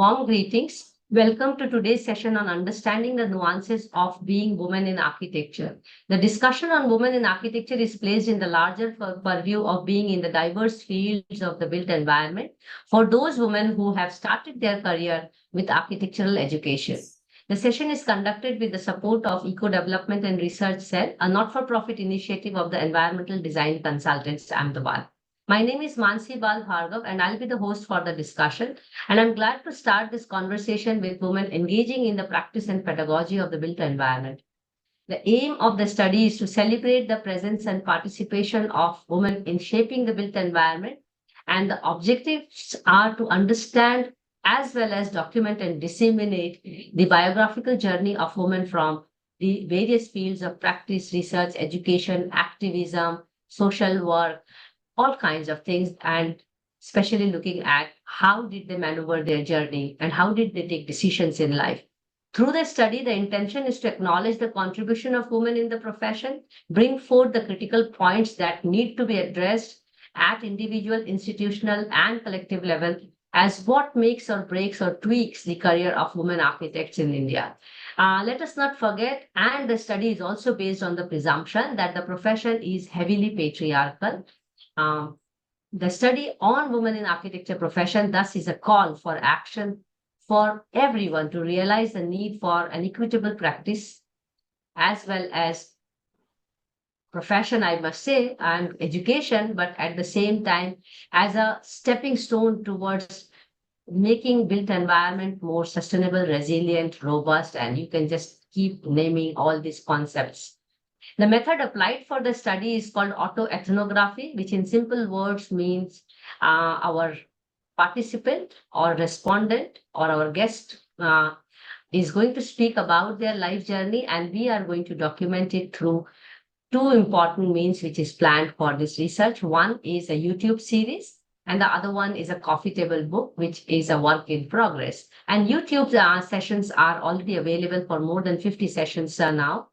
Warm greetings. Welcome to today's session on understanding the nuances of being women in architecture. The discussion on women in architecture is placed in the larger purview of being in the diverse fields of the built environment for those women who have started their career with architectural education. The session is conducted with the support of Eco Development and Research Cell, a not-for-profit initiative of the Environmental Design Consultants, Ahmedabad. My name is Mansi Bal Bhargav, and I'll be the host for the discussion. And I'm glad to start this conversation with women engaging in the practice and pedagogy of the built environment. The aim of the study is to celebrate the presence and participation of women in shaping the built environment. And the objectives are to understand as well as document and disseminate the biographical journey of women from the various fields of practice, research, education, activism, social work, all kinds of things, and especially looking at how did they maneuver their journey and how did they take decisions in life. Through the study, the intention is to acknowledge the contribution of women in the profession, bring forth the critical points that need to be addressed at individual, institutional, and collective level as what makes or breaks or tweaks the career of women architects in India. Let us not forget, and the study is also based on the presumption that the profession is heavily patriarchal. um, the study on women in architecture profession thus is a call for action for everyone to realize the need for an equitable practice as well as profession, I must say, and education, but at the same time as a stepping stone towards making built environment more sustainable, resilient, robust, and you can just keep naming all these concepts. The method applied for the study is called autoethnography, which in simple words means our participant or respondent or our guest is going to speak about their life journey, and we are going to document it through two important means which is planned for this research. One is a YouTube series, and the other one is a coffee table book, which is a work in progress. And YouTube sessions are already available for more than 50 sessions now,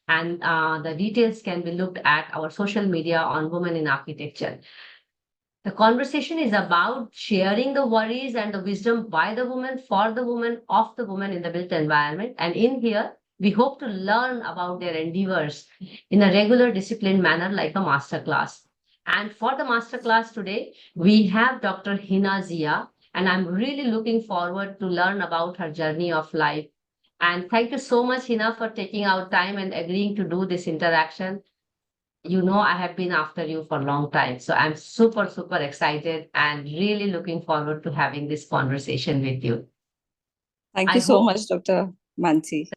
and the details can be looked at our social media on Women in Architecture. The conversation is about sharing the worries and the wisdom by the woman, for the woman, of the woman in the built environment. And in here, we hope to learn about their endeavors in a regular disciplined manner like a master class. And for the master class today, we have Dr. Hina Zia, and I'm really looking forward to learn about her journey of life. And thank you so much, Hina, for taking out time and agreeing to do this interaction. You know, I have been after you for a long time. So I'm super, super excited and really looking forward to having this conversation with you. Thank I you so hope, much, Dr. Mansi,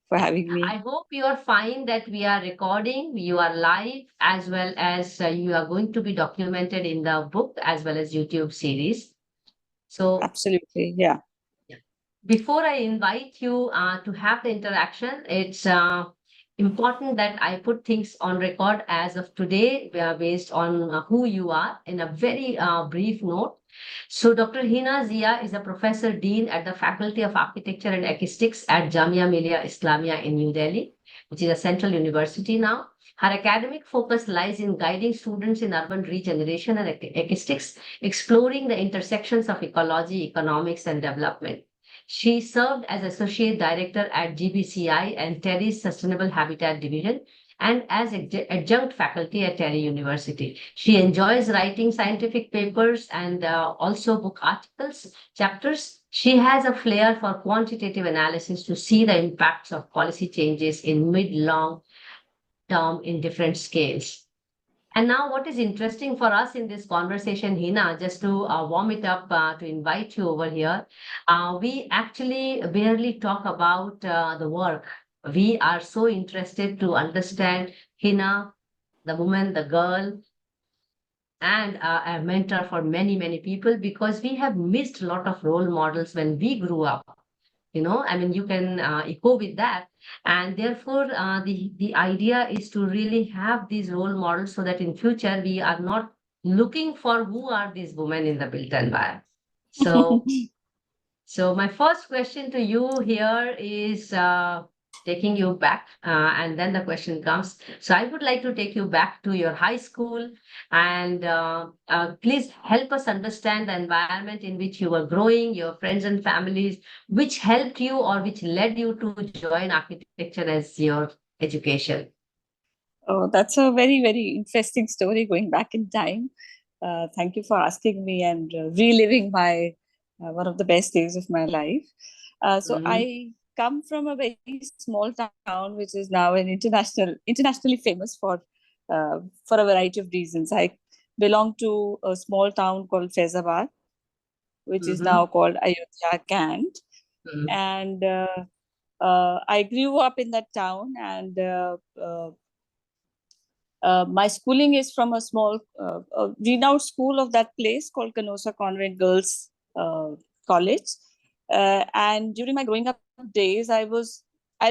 for having me. I hope you are fine that we are recording, you are live, as well as you are going to be documented in the book as well as YouTube series. So Absolutely, yeah. before I invite you to have the interaction, it's important that I put things on record as of today, based on who you are in a very brief note. So, Dr. Hina Zia is a professor dean at the Faculty of Architecture and Acoustics at Jamia Millia Islamia in New Delhi, which is a central university now. Her academic focus lies in guiding students in urban regeneration and acoustics, exploring the intersections of ecology, economics, and development. She served as Associate Director at GBCI and TERI's Sustainable Habitat Division and as adjunct faculty at TERI University. She enjoys writing scientific papers and also book articles, chapters. She has a flair for quantitative analysis to see the impacts of policy changes in mid-long term in different scales. And now, what is interesting for us in this conversation, Hina, just to warm it up, to invite you over here, we actually barely talk about the work. We are so interested to understand Hina, the woman, the girl, and a mentor for many, many people because we have missed a lot of role models when we grew up. I mean, you can echo with that. And therefore, the idea is to really have these role models so that in future we are not looking for who are these women in the built environment. So, so my first question to you here is, taking you back, and then the question comes. So I would like to take you back to your high school, and please help us understand the environment in which you were growing, your friends and families, which helped you or which led you to join architecture as your education. Oh, that's a very, very interesting story going back in time. Thank you for asking me and reliving my one of the best days of my life. So Mhm. I come from a very small town, which is now an internationally famous for a variety of reasons. I belong to a small town called Faizabad, which is now Mhm. called Ayodhya Kant, Mhm. and I grew up in that town, and my schooling is from a renowned school of that place called Canossa Convent Girls College. And during my growing up days, I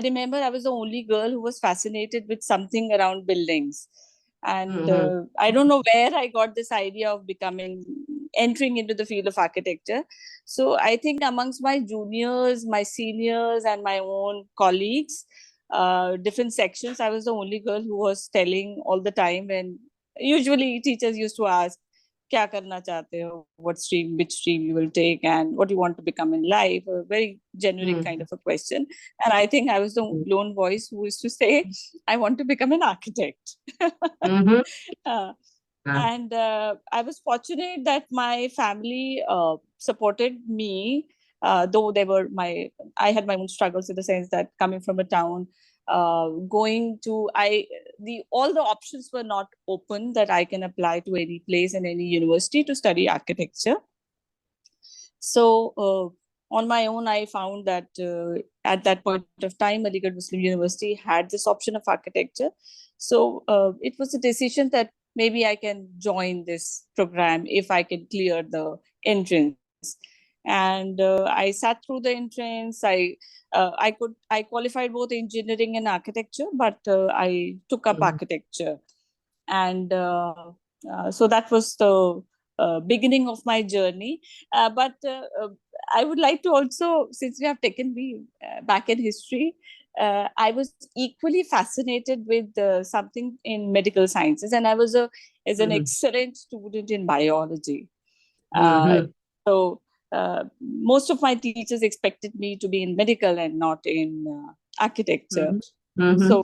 remember I was the only girl who was fascinated with something around buildings. And Mhm. I don't know where I got this idea of entering into the field of architecture. So I think amongst my juniors, my seniors, and my own colleagues, different sections, I was the only girl who was telling all the time. And usually teachers used to ask, "Kya karna chahte ho? What stream, which stream you will take, and what you want to become in life?" A very generic kind Mhm. of a question. And I think I was the lone voice who used to say, "I want to become an architect." Mhm. uh, Ah. and I was fortunate that my family supported me, though I had my own struggles, in the sense that coming from a town, going to I the all the options were not open that I can apply to any place in any university to study architecture. So on my own, I found that at that point of time, Aligarh Muslim University had this option of architecture. So it was a decision that maybe I can join this program if I can clear the entrance. And I sat through the entrance. I qualified both engineering and architecture, but I took up Mhm. architecture, and so that was the beginning of my journey. But I would like to also, since we have taken me back in history, I was equally fascinated with something in medical sciences, and I was a as an Mhm. excellent student in biology. Uh, Mhm. so most of my teachers expected me to be in medical and not in architecture. Mhm. Mhm.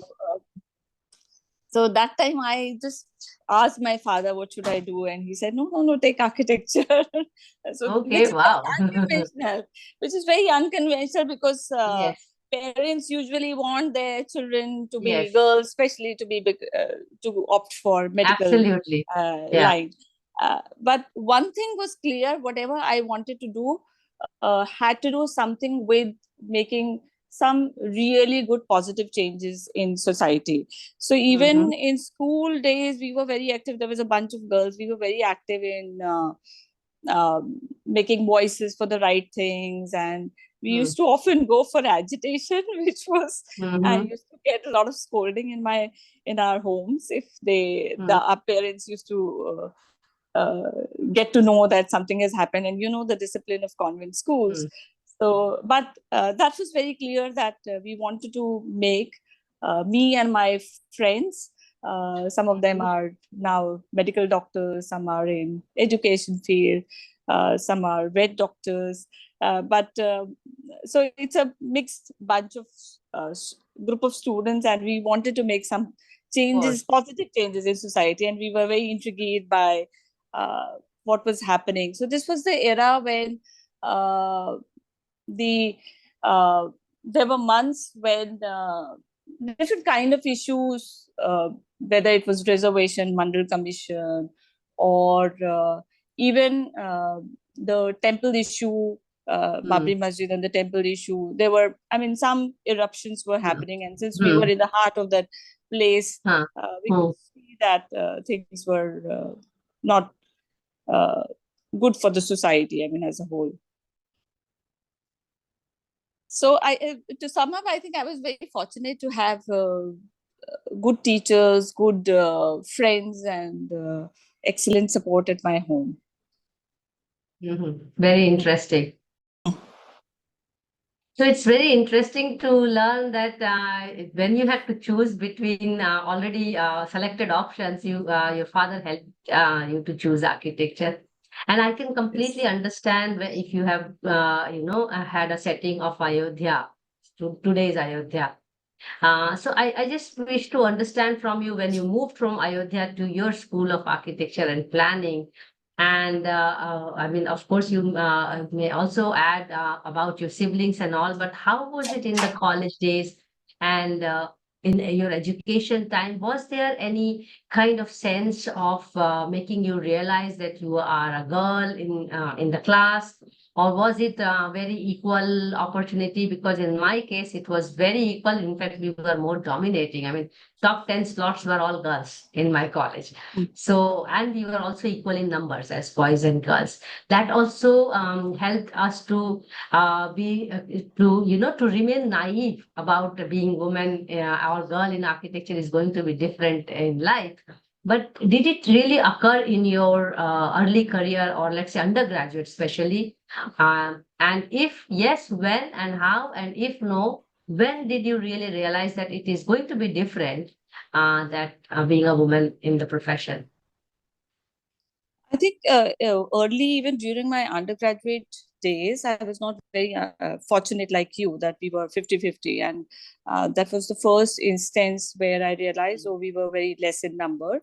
So that time I just asked my father, what should I do? And he said, no, no, no, take architecture. So Okay, wow. which is very unconventional, because Yes, parents usually want their children to be yes, girls, especially to opt for medical absolutely. Yeah. line. But one thing was clear: whatever I wanted to do had to do something with making some really good positive changes in society. So Mhm. even in school days, we were very active. There was a bunch of girls. We were very active in making voices for the right things, and we used Mhm. to often go for agitation, which was I Mhm. used to get a lot of scolding in our homes if Mhm. our parents used to uh, get to know that something has happened, and the discipline of convent schools. Mhm. So but that was very clear that we wanted to make me and my friends, some of them are now medical doctors, some are in education field, some are vet doctors, but so it's a mixed bunch of uh, group of students, and we wanted to make some Of changes, course. positive changes in society, and we were very intrigued by uh, what was happening. So this was the era when uh, the there were months when different kind of issues, whether it was reservation, Mandal Commission, or even the temple issue, Mhm. Babri Masjid and the temple issue. There were, I mean, some eruptions were Mhm. happening, and since we were Mhm. in the heart of that place, Huh. we could Mhm. see that things were not uh, good for the society, I mean, as a whole. So to sum up, I think I was very fortunate to have good teachers, good friends, and excellent support at my home. Mhm. Very interesting. So it's very interesting to learn that when you had to choose between already selected options, your father helped you to choose architecture. And I can completely Yes. understand if you have, had a setting of Ayodhya, today's Ayodhya. So I just wish to understand from you when you moved from Ayodhya to your School of Architecture and Planning. And I mean, of course, you may also add about your siblings and all, but how was it in the college days and in your education time? Was there any kind of sense of making you realize that you are a girl in the class? Or was it a very equal opportunity? Because in my case, it was very equal. In fact, we were more dominating. I mean, top 10 slots were all girls in my college. Mm. So, and we were also equal in numbers as boys and girls. That also helped us to to remain naive about being woman or girl in architecture is going to be different in life. But did it really occur in your early career, or let's say undergraduate, especially? And if yes, when and how? And if no, when did you really realize that it is going to be different, that being a woman in the profession? I think early, even during my undergraduate days, I was not very fortunate like you that we were 50-50. And that was the first instance where I realized, oh, we were very less in number.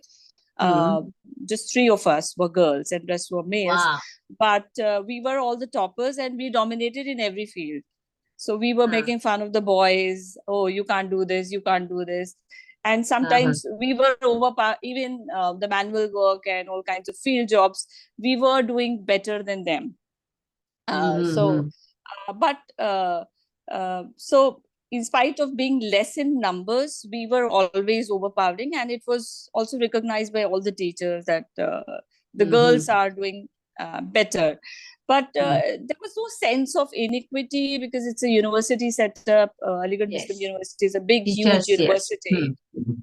Hmm. Uh, just three of us were girls and rest were males. Wow. But we were all the toppers and we dominated in every field. So we were Uh, making fun of the boys. Oh, you can't do this, you can't do this. And uh-huh. sometimes we were over, even the manual work and all kinds of field jobs, we were doing better than them. Uh, so, Mm-hmm. but so in spite of being less in numbers, we were always overpowering, and it was also recognized by all the teachers that the girls Mm-hmm. are doing better. But there was no sense of inequity because it's a university setup. Aligarh Muslim Yes. University is a big, huge Teachers, yes. university.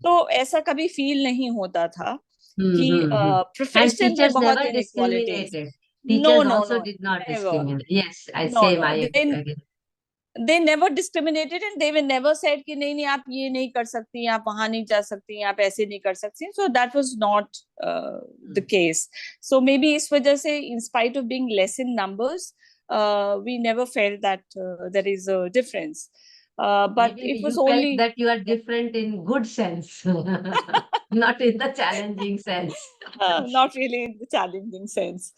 तो ऐसा कभी feel नहीं होता था कि Mm-hmm. And profession में teachers बहुत never inequalities. discriminated. No, Teachers no, also no, did not never. discriminate. Yes, I No, same. no. I agree. They never discriminated and they were never said कि नहीं नहीं आप ये नहीं कर सकती आप वहां नहीं जा सकती आप ऐसे नहीं कर सकती so that was not the Mm. case so maybe इस वजह से in spite of being less in numbers we never felt that there is a difference but Maybe it was you felt only that you are different in good sense, not in the challenging sense. not really in the challenging sense.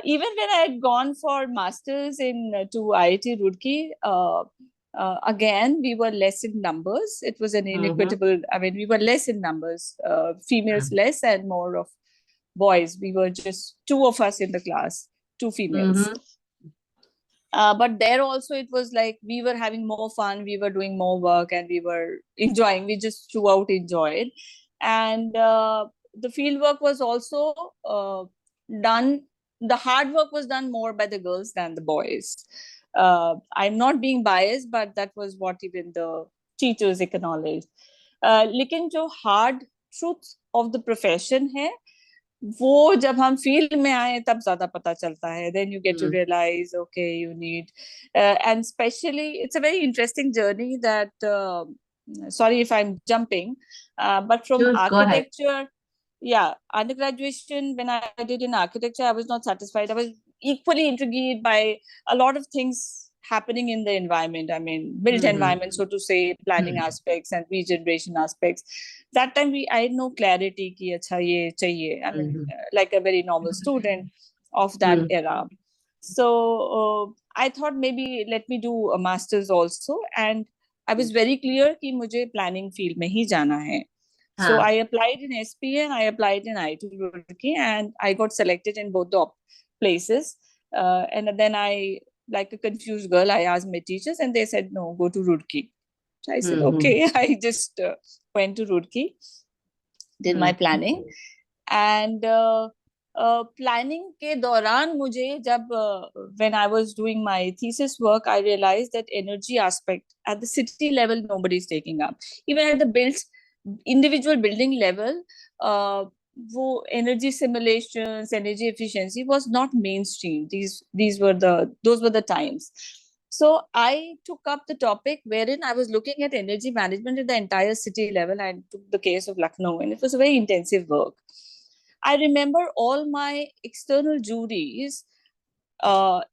Even when I had gone for masters in to IIT Roorkee, again we were less in numbers. It was an Mm-hmm. inequitable. I mean, we were less in numbers, females less and more of boys. We were just two of us in the class, two females. Mm-hmm. But there also it was like we were having more fun, we were doing more work, and we were enjoying. We just throughout enjoyed, and the field work was also done. The hard work was done more by the girls than the boys. I'm not being biased, but that was what even the teachers acknowledged. लेकिन जो hard truth of the profession है वो जब हम field में आए तब ज्यादा पता चलता है then you get to Mm. Realise okay you need and specially it's a very interesting journey that sorry if I'm jumping but from Sure, go ahead. architecture yeah undergraduation when I did in architecture I was not satisfied I was equally intrigued by a lot of things happening in the environment I mean built Mm-hmm. environment so to say planning aspects and regeneration aspects that time I had no clarity ki acha ye chahiye I mean Mm-hmm. like a very normal student of that Mm-hmm. era so I thought maybe let me do a masters also and I was very clear कि मुझे planning field में ही जाना है so I हाँ. applied in SPA and I applied in IT Roorkee and I got selected in both the places and then I like a confused girl I asked my teachers and they said no go to Roorkee so I said Mm-hmm. okay I just went to Roorkee did my planning and planning के दौरान मुझे जब when I was doing my thesis work I realized that energy aspect at the city level nobody is taking up even at the built individual building level वो energy simulations energy efficiency was not mainstream these were the those were the times So I took up the topic wherein I was looking at energy management at the entire city level, and took the case of Lucknow, and it was a very intensive work. I remember all my external juries.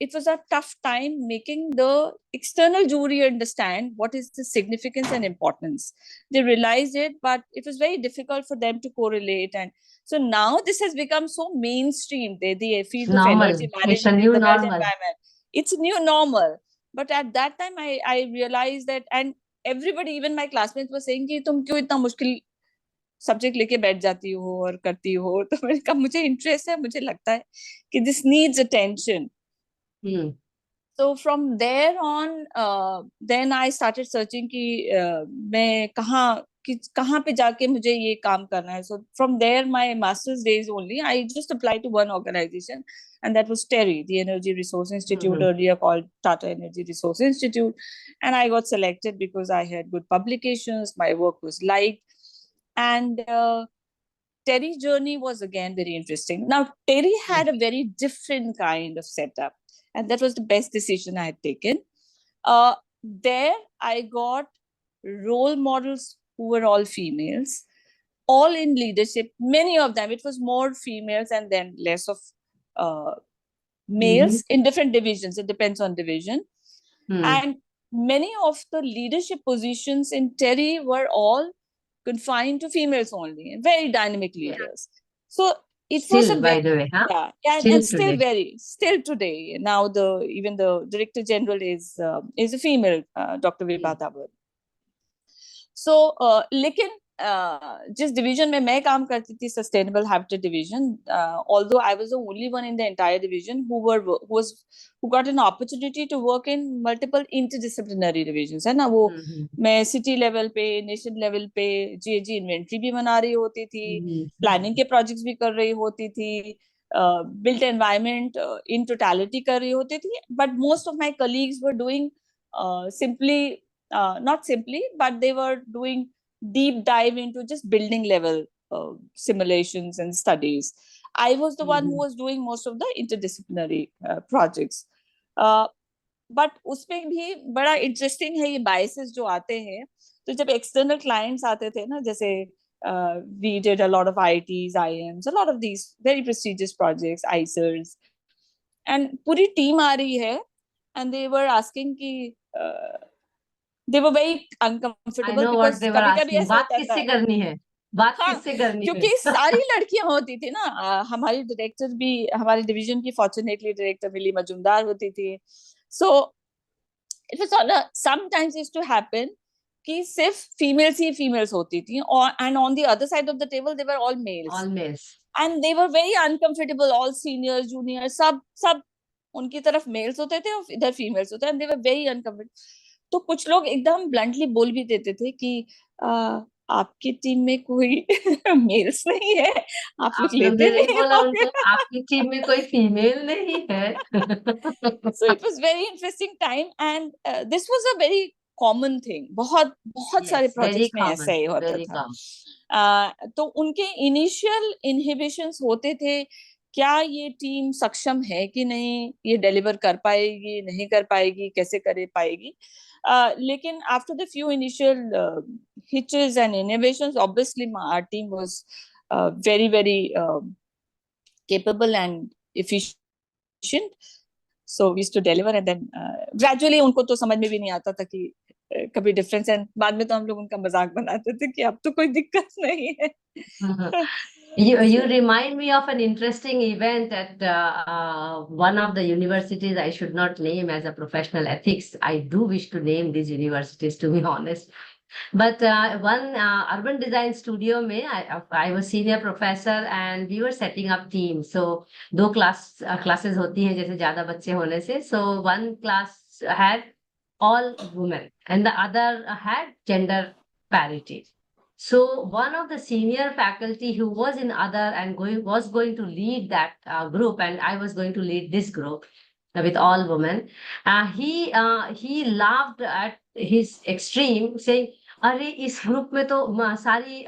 It was a tough time making the external jury understand what is the significance and importance. They realized it, but it was very difficult for them to correlate. And so now this has become so mainstream, the field of energy Normal. It's a management in new the built normal. environment. It's new normal. But at that time, I realized that, and everybody, even my classmates, were saying कि तुम क्यों इतना मुश्किल subject लेके बैठ जाती हो और करती हो. तो मैंने कहा मुझे इंटरेस्ट है, मुझे लगता है कि this needs attention. Hmm. So from there on, then I started searching कि मैं कहाँ पे जाके मुझे ये काम करना है. So from there, my master's days only, I just applied to one organization, and that was TERI, the Energy Resource Institute, Mhm. earlier called Tata Energy Resource Institute. And I got selected because I had good publications, my work was liked, and TERI journey was again very interesting. Now, TERI had a very different kind of setup, and that was the best decision I had taken. There, I got role models who were all females, all in leadership. Many of them, it was more females and then less of uh, Mhm. males in different divisions. It depends on division. Hmm. And many of the leadership positions in TERI were all confined to females only, and very dynamic Yeah. leaders. So it was a Still, very, by the way, huh? yeah, Still and still today. very, still today. Now even the director general is a female, Dr. Vibha Dabur. सो लेकिन जिस division में मैं काम करती थी, sustainable habitat division, although I was the only one in the entire division who got an opportunity to work in multiple interdisciplinary divisions, है ना वो. मैं सिटी लेवल पे, नेशन लेवल पे जीएजी इन्वेंट्री भी बना रही होती थी, प्लानिंग के प्रोजेक्ट्स भी कर रही होती थी, बिल्ट एनवायरनमेंट इन टोटलिटी कर रही होती थी. But most of my colleagues were doing simply not simply, but they were doing deep dive into just building level simulations and studies. I was the one who was doing most of the interdisciplinary projects. But उसमें भी बड़ा interesting है ये biases जो आते हैं. तो जब एक्सटर्नल क्लाइंट्स आते थे ना, जैसे we did a lot of IITs, IIMs, a lot of these very prestigious projects, ICERs, and पूरी टीम आ रही है, and they were asking कि they were very I uncomfortable know what because they were कभी कभी asking. ऐसा बात होता था. किससे करनी है? बात हाँ, किससे करनी क्योंकि है? सारी लड़कियां होती थी ना. हमारी डायरेक्टर भी, हमारी डिवीजन की फॉर्चुनेटली डायरेक्टर मिली मजूमदार होती थी. So it was on sometimes used to happen कि सिर्फ फीमेल्स ही फीमेल्स होती थी, और and on the other side of the table they were all males, All males. And they were very uncomfortable. All senior junior सब सब उनकी तरफ मेल्स होते थे और इधर फीमेल्स होते, and they were very uncomfortable. तो कुछ लोग एकदम ब्लंटली बोल भी देते थे कि आपकी टीम में कोई मेल्स नहीं है, आप लोग आप लोग लेते ने नहीं नहीं बोला हो. उनको आपकी टीम में कोई फीमेल नहीं है? So it was very interesting time, and this was a very common thing. बहुत बहुत सारे Yes, very प्रोजेक्ट्स में ऐसा common, ही होता very था. common. तो उनके इनिशियल इनहिबिशंस होते थे, क्या ये टीम सक्षम है कि नहीं, ये डिलीवर कर पाएगी नहीं कर पाएगी, कैसे कर पाएगी. लेकिन after the few initial hitches and innovations, obviously our team was very very capable and efficient. So we used to deliver, and then gradually उनको तो समझ में भी नहीं आता था कि कभी डिफरेंस है. बाद में तो हम लोग उनका मजाक बनाते थे कि अब तो कोई दिक्कत नहीं है. You remind me of an interesting event at one of the universities I should not name as a professional ethics. I do wish to name these universities, to be honest. But one urban design studio में I was senior professor and we were setting up teams. So दो classes होती हैं जैसे ज्यादा बच्चे होने से. So one class had all women and the other had gender parity. So one of the senior faculty who was in other and was going to lead that group, and I was going to lead this group with all women. He laughed at his extreme, saying, "अरे इस group में तो सारी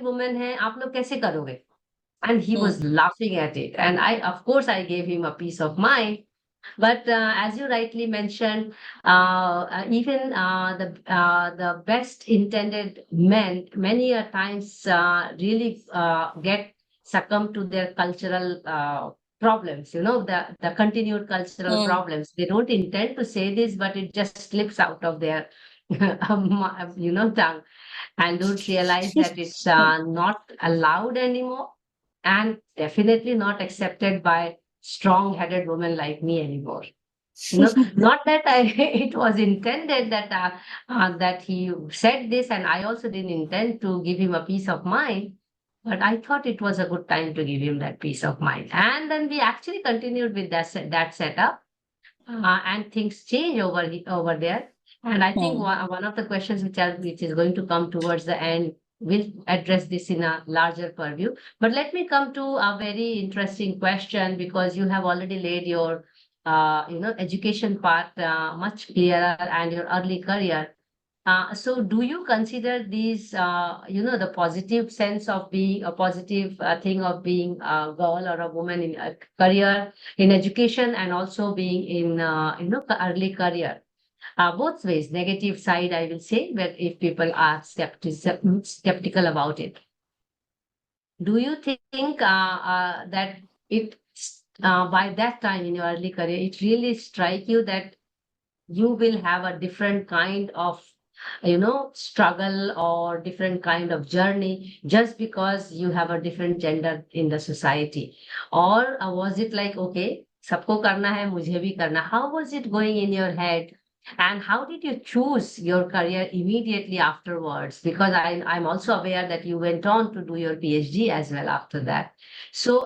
women हैं, आप लोग कैसे करोगे?" And he was laughing at it. And of course, I gave him a piece of mind. But as you rightly mentioned, even the best intended men many a times really get succumb to their cultural problems. You know, the continued cultural Hmm. problems. They don't intend to say this, but it just slips out of their tongue, and don't realize that it's not allowed anymore, and definitely not accepted by strong-headed women like me anymore. Not that I it was intended that that he said this, and I also didn't intend to give him a peace of mind, but I thought it was a good time to give him that peace of mind. And then we actually continued with that setup, and things change over there. And I think Hmm. one of the questions which is going to come towards the end will address this in a larger purview. But let me come to a very interesting question, because you have already laid your education part much clearer, and your early career. So do you consider these, the positive sense of being a positive thing of being a girl or a woman in a career in education, and also being in, early career? Both ways, negative side, I will say, but if people are skeptical about it. Do you think that it, by that time in your early career, it really strike you that you will have a different kind of struggle or different kind of journey just because you have a different gender in the society? Or was it like, okay, सबको करना है मुझे भी करना? How was it going in your head, and how did you choose your career immediately afterwards? Because I'm also aware that you went on to do your PhD as well after that. So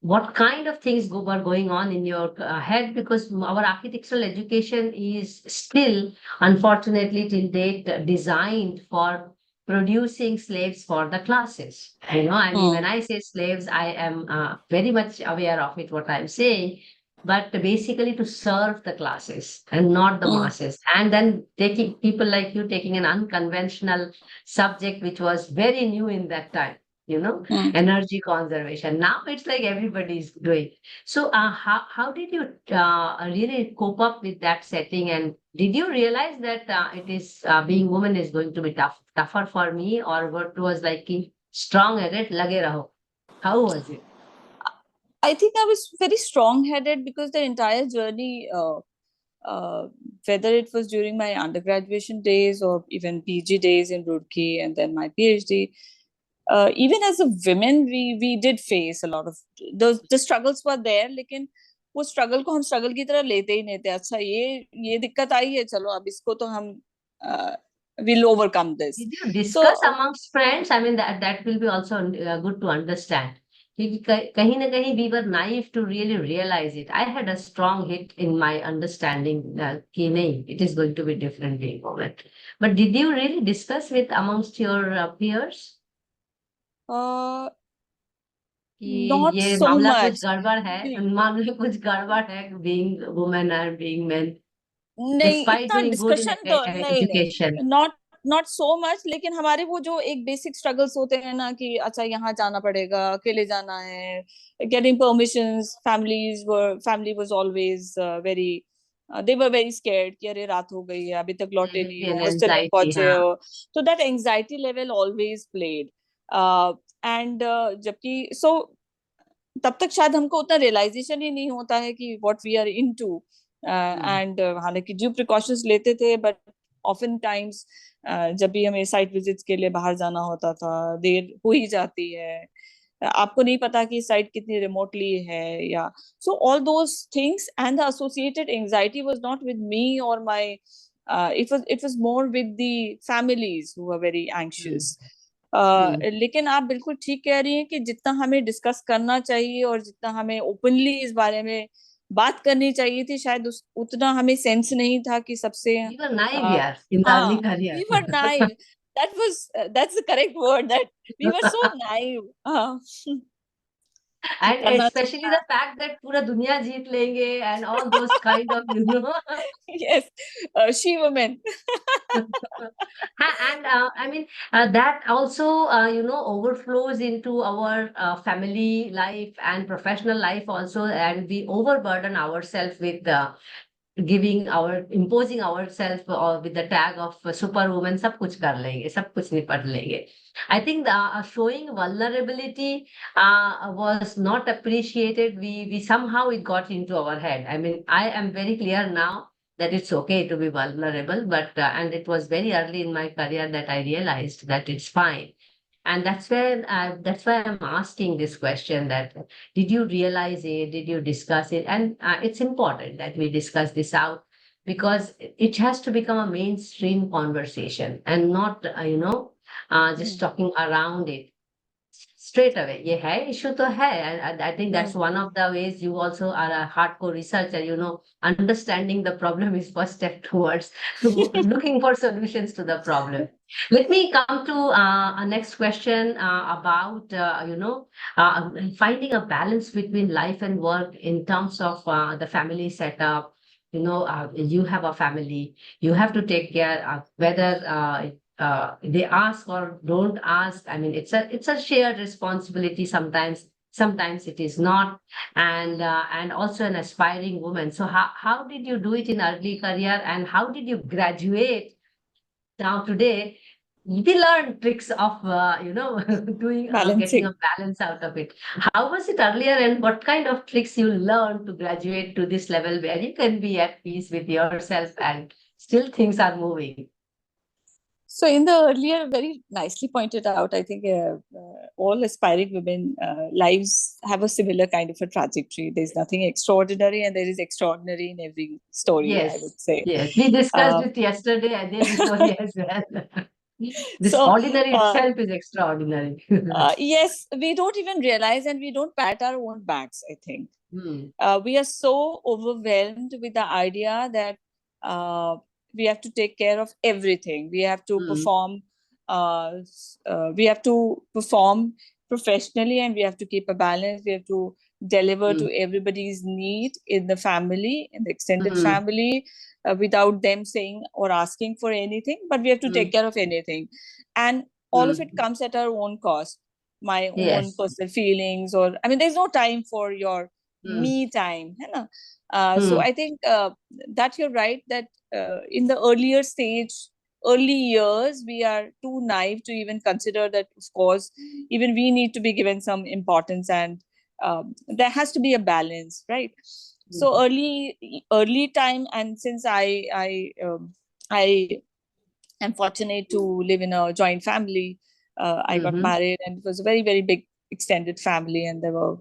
what kind of things were going on in your head? Because our architectural education is still, unfortunately, till date, designed for producing slaves for the classes. I mean, when Hmm. I say slaves, I am very much aware of it, what I'm saying, but basically to serve the classes and not the Hmm. masses. And then taking people like you taking an unconventional subject, which was very new in that time. You know, Hmm. energy conservation. Now it's like everybody's doing. So, how did you really cope up with that setting? And did you realize that it is being woman is going to be tougher for me, or what was like कि strong at it, lage raho? How was it? I think I was very strong-headed because the entire journey, uh, whether it was during my undergraduation days or even PG days in Roorkee and then my PhD, even as a women, we did face a lot of the struggles were there. लेकिन वो struggle को हम struggle की तरह लेते ही नहीं थे. अच्छा ये दिक्कत आई है, चलो अब इसको तो हम we'll overcome this. Did you discuss So amongst friends? I mean, that will be also good to understand. क्योंकि कहीं ना कहीं we were naive to really realize it. I had a strong hit in my understanding that कि नहीं, it is going to be different being woman. But did you really discuss with amongst your peers uh, कि not ये so मामला कुछ much. गड़बड़ है, मामला कुछ गड़बड़ है being woman and being men, नहीं despite इतना doing good in डिस्कशन तो नहीं education? नहीं नॉट नॉट सो मच. लेकिन हमारे वो जो एक बेसिक स्ट्रगल्स होते हैं ना कि अच्छा यहाँ जाना पड़ेगा, अकेले जाना है, getting permissions, family was always very, they were very scared कि अरे रात हो गई है अभी तक There लौटे will नहीं be an हो, हॉस्टल नहीं anxiety, पहुंचे हाँ. हो. तो that anxiety level always played. And जबकि सो तब तक शायद हमको उतना रियलाइजेशन ही नहीं होता है कि what we are into. Hmm. And हालांकि ड्यू प्रिकॉशंस लेते थे, बट ऑफन टाइम्स जब भी हमें साइट विजिट्स के लिए बाहर जाना होता था, देर हो ही जाती है. आपको नहीं पता कि साइट कितनी रिमोटली है या. So all those things and the associated anxiety was not with me और my, it was more with the families who were very Hmm. anxious. Hmm. लेकिन आप बिल्कुल ठीक कह रही हैं कि जितना हमें डिस्कस करना चाहिए और जितना हमें ओपनली इस बारे में बात करनी चाहिए थी, शायद उतना हमें सेंस नहीं था कि सबसे You were naive, uh, yeah, in the early हाँ, career. we were naive. That's the correct word, that we were so naive. And करना especially the fact that पूरा दुनिया जीत लेंगे and all those kind of, yes, she woman. And I mean, that also, overflows into our family life and professional life also, and we overburden ourselves with imposing ourselves with the tag of superwoman, सब कुछ कर लेंगे, सब कुछ निपट लेंगे. I think showing vulnerability was not appreciated. We somehow it got into our head. I mean, I am very clear now that it's okay to be vulnerable, but and it was very early in my career that I realized that it's fine. And that's why I'm asking this question, that did you realize it? Did you discuss it? And it's important that we discuss this out, because it has to become a mainstream conversation and not, just Hmm. talking around it straight away. ये है, issue तो है. And I think that's Hmm. one of the ways you also are a hardcore researcher. Understanding the problem is first step towards looking for solutions to the problem. Let me come to a next question about finding a balance between life and work in terms of the family setup. You have a family, you have to take care of whether they ask or don't ask. I mean, it's a shared responsibility sometimes. Sometimes it is not, and also an aspiring woman. So how did you do it in early career, and how did you graduate now today? We learn tricks of doing getting a Balancing. balance out of it. How was it earlier, and what kind of tricks you learned to graduate to this level where you can be at peace with yourself and still things are moving? So, in the earlier, very nicely pointed out, I think all aspiring women lives have a similar kind of a trajectory. There's nothing extraordinary, and there is extraordinary in every story, I Yes, would say. yes. We discussed Uh, it yesterday and day before as well. This so, ordinary uh, itself is extraordinary. yes, we don't even realize and we don't pat our own backs, I think. Hmm. We are so overwhelmed with the idea that uh, we have to take care of everything. We have to Hmm. perform. We have to perform professionally, and we have to keep a balance. We have to deliver Hmm. to everybody's need in the family, in the extended Hmm. family, without them saying or asking for anything. But we have to Hmm. take care of anything, and all of it Hmm. comes at our own cost. My own Yes. personal feelings, or I mean, there's no time for your Hmm. me time, है ना? So Hmm. I think that you're right that in the earlier stage, early years, we are too naive to even consider that, of course, even we need to be given some importance, and there has to be a balance, right? So Hmm. early time, and since I am fortunate to live in a joint family. I got Hmm. married, and it was a very, very big extended family, and there were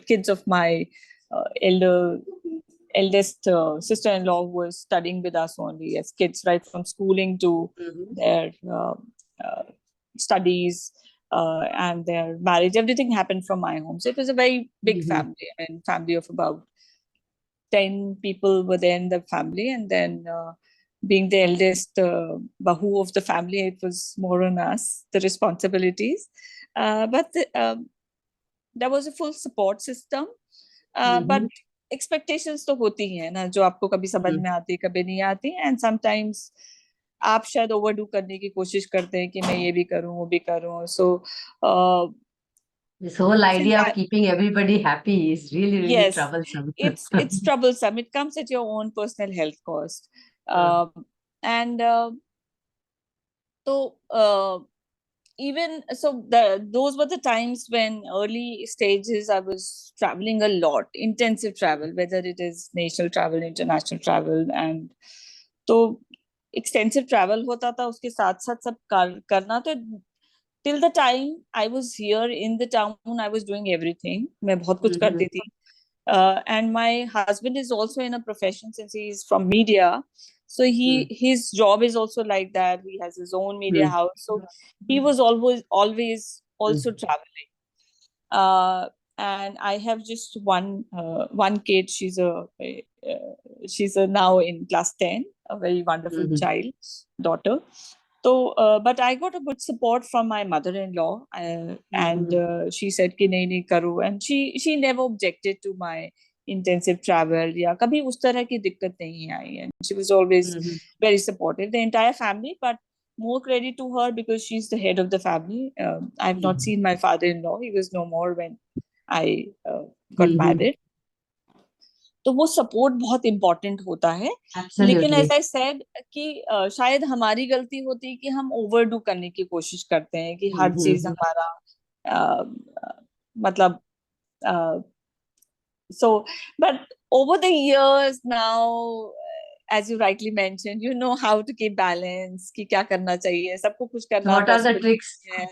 kids of my eldest sister-in-law who was studying with us only as kids, right from schooling to Hmm. their uh, studies and their marriage. Everything happened from my home, so it was a very big Hmm. family. I mean, family of about 10 people were there in the family, and then being the eldest bahu of the family, it was more on us, the responsibilities. But there was a full support system. But Hmm. expectations तो होती ही है ना, जो आपको कभी समझ में आती, कभी नहीं आती, and sometimes आप शायद ओवरडू करने की कोशिश करते हैं कि मैं ये भी करूं, वो भी करूं. So This whole since idea of I, keeping everybody happy is really, really yes, troublesome. it's troublesome. It comes at your own personal health cost. Hmm. And so even so those were the times when early stages I was traveling a lot, intensive travel, whether it is national travel, international travel. And तो extensive travel होता था, उसके साथ साथ सब करना. तो till the time I was here in the town, I was doing everything. मैं बहुत कुछ Hmm. करती थी. And my husband is also in a profession, since he's from media. So Hmm. his job is also like that. He has his own media Hmm. house. So he was always also Hmm. traveling. Uh, and I have just one kid. She's a now in class 10, a very wonderful Hmm. child, daughter. but I got a good support from my mother-in-law, and she said कि नहीं नहीं करो, and she never objected to my intensive travel, या कभी उस तरह की दिक्कत नहीं आई, and she was always very supportive, the entire family, but more credit to her because she's the head of the family. I've not seen my father-in-law, he was no more when I got married. तो वो support बहुत important होता है, लेकिन Absolutely. As I said कि शायद हमारी गलती होती है कि हम ओवरडू करने की कोशिश करते हैं कि हर चीज हमारा मतलब so but over the years now, as you rightly mentioned, you know how to keep balance, कि क्या करना चाहिए, सबको कुछ करना What are the possible tricks? है.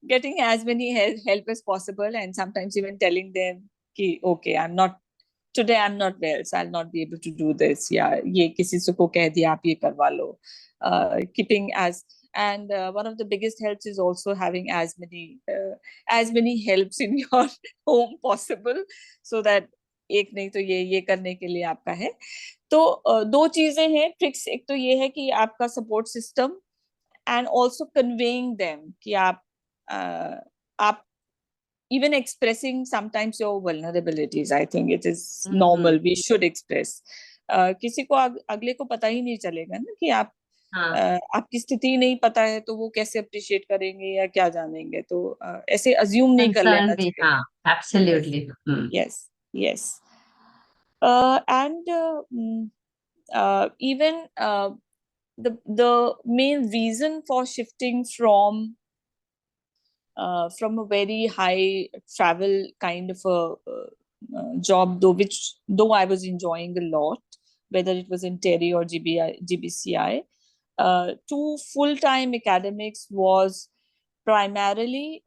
Getting as many help as possible, and sometimes even telling them कि okay, today I'm not well, so I'll not be able to do this, या ये किसी से को कह दिया आप ये करवा लो. Keeping and one of the biggest helps is also having as many helps in your home possible, so that एक नहीं तो ये करने के लिए आपका है. तो दो चीजें हैं ट्रिक्स, एक तो ये है कि आपका support system, and also conveying them कि आप even expressing sometimes your vulnerabilities. I think it is normal, we should express. किसी को अगले को पता ही नहीं चलेगा ना कि आपकी स्थिति नहीं पता है, तो वो कैसे अप्रिशिएट करेंगे या क्या जानेंगे, तो ऐसे अज्यूम नहीं कर लेना चाहिए. Absolutely. Yes. And even the main reason for shifting from a very high travel kind of a job, though I was enjoying a lot, whether it was in TERI or GBCI, to full-time academics was primarily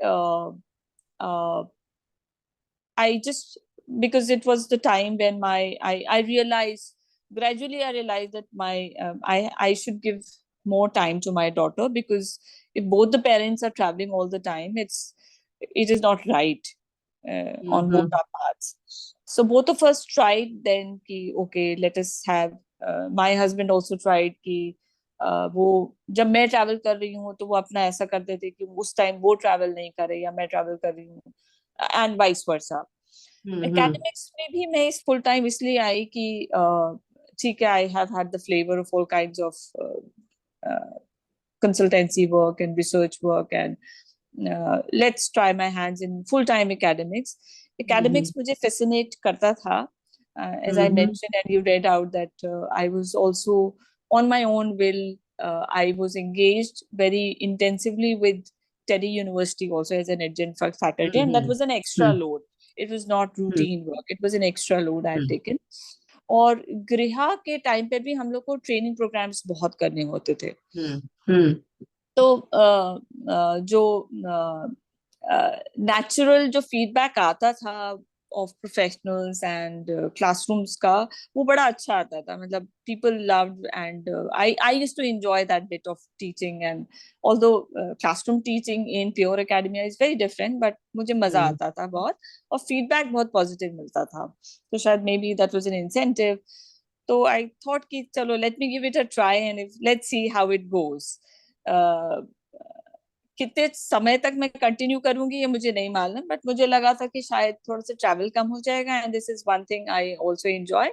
because it was the time when I realized gradually that I should give more time to my daughter, because if both the parents are traveling all the time, it is not right on both our parts. So both of us tried then कि okay, let us have my husband also tried कि वो जब मैं travel कर रही हूँ तो वो अपना ऐसा करते थे कि उस टाइम वो ट्रैवल नहीं करे या मैं ट्रैवल कर रही हूँ, एंड वाइस वर्सा. एकेडमिक्स में भी मैं इस फुल टाइम इसलिए आई कि ठीक है, I have had the flavour of all kinds of consultancy work and research work, and let's try my hands in full-time academics. Academics मुझे fascinate करता था, as I mentioned and you read out that I was also on my own will, I was engaged very intensively with TEDI University also as an adjunct faculty, and that was an extra load. It was not routine work, it was an extra load I had taken. और गृहा के time पे भी हम लोग को training programmes बहुत करने होते थे. तो जो नेचुरल जो फीडबैक आता था ऑफ प्रोफेशनल्स एंड क्लासरूम्स का, वो बड़ा अच्छा आता था. मतलब people loved, and I used to enjoy that bit of teaching, and although classroom teaching in pure academia is very different, but मुझे मजा आता था बहुत, और फीडबैक बहुत पॉजिटिव मिलता था. तो शायद may be that was an incentive. तो आई थॉट कि चलो let me give it a try and let's see how it goes. कितने समय तक मैं कंटिन्यू करूंगी ये मुझे नहीं मालूम, बट मुझे लगा था कि शायद थोड़ा सा ट्रैवल कम हो जाएगा, and this is one thing I also enjoy,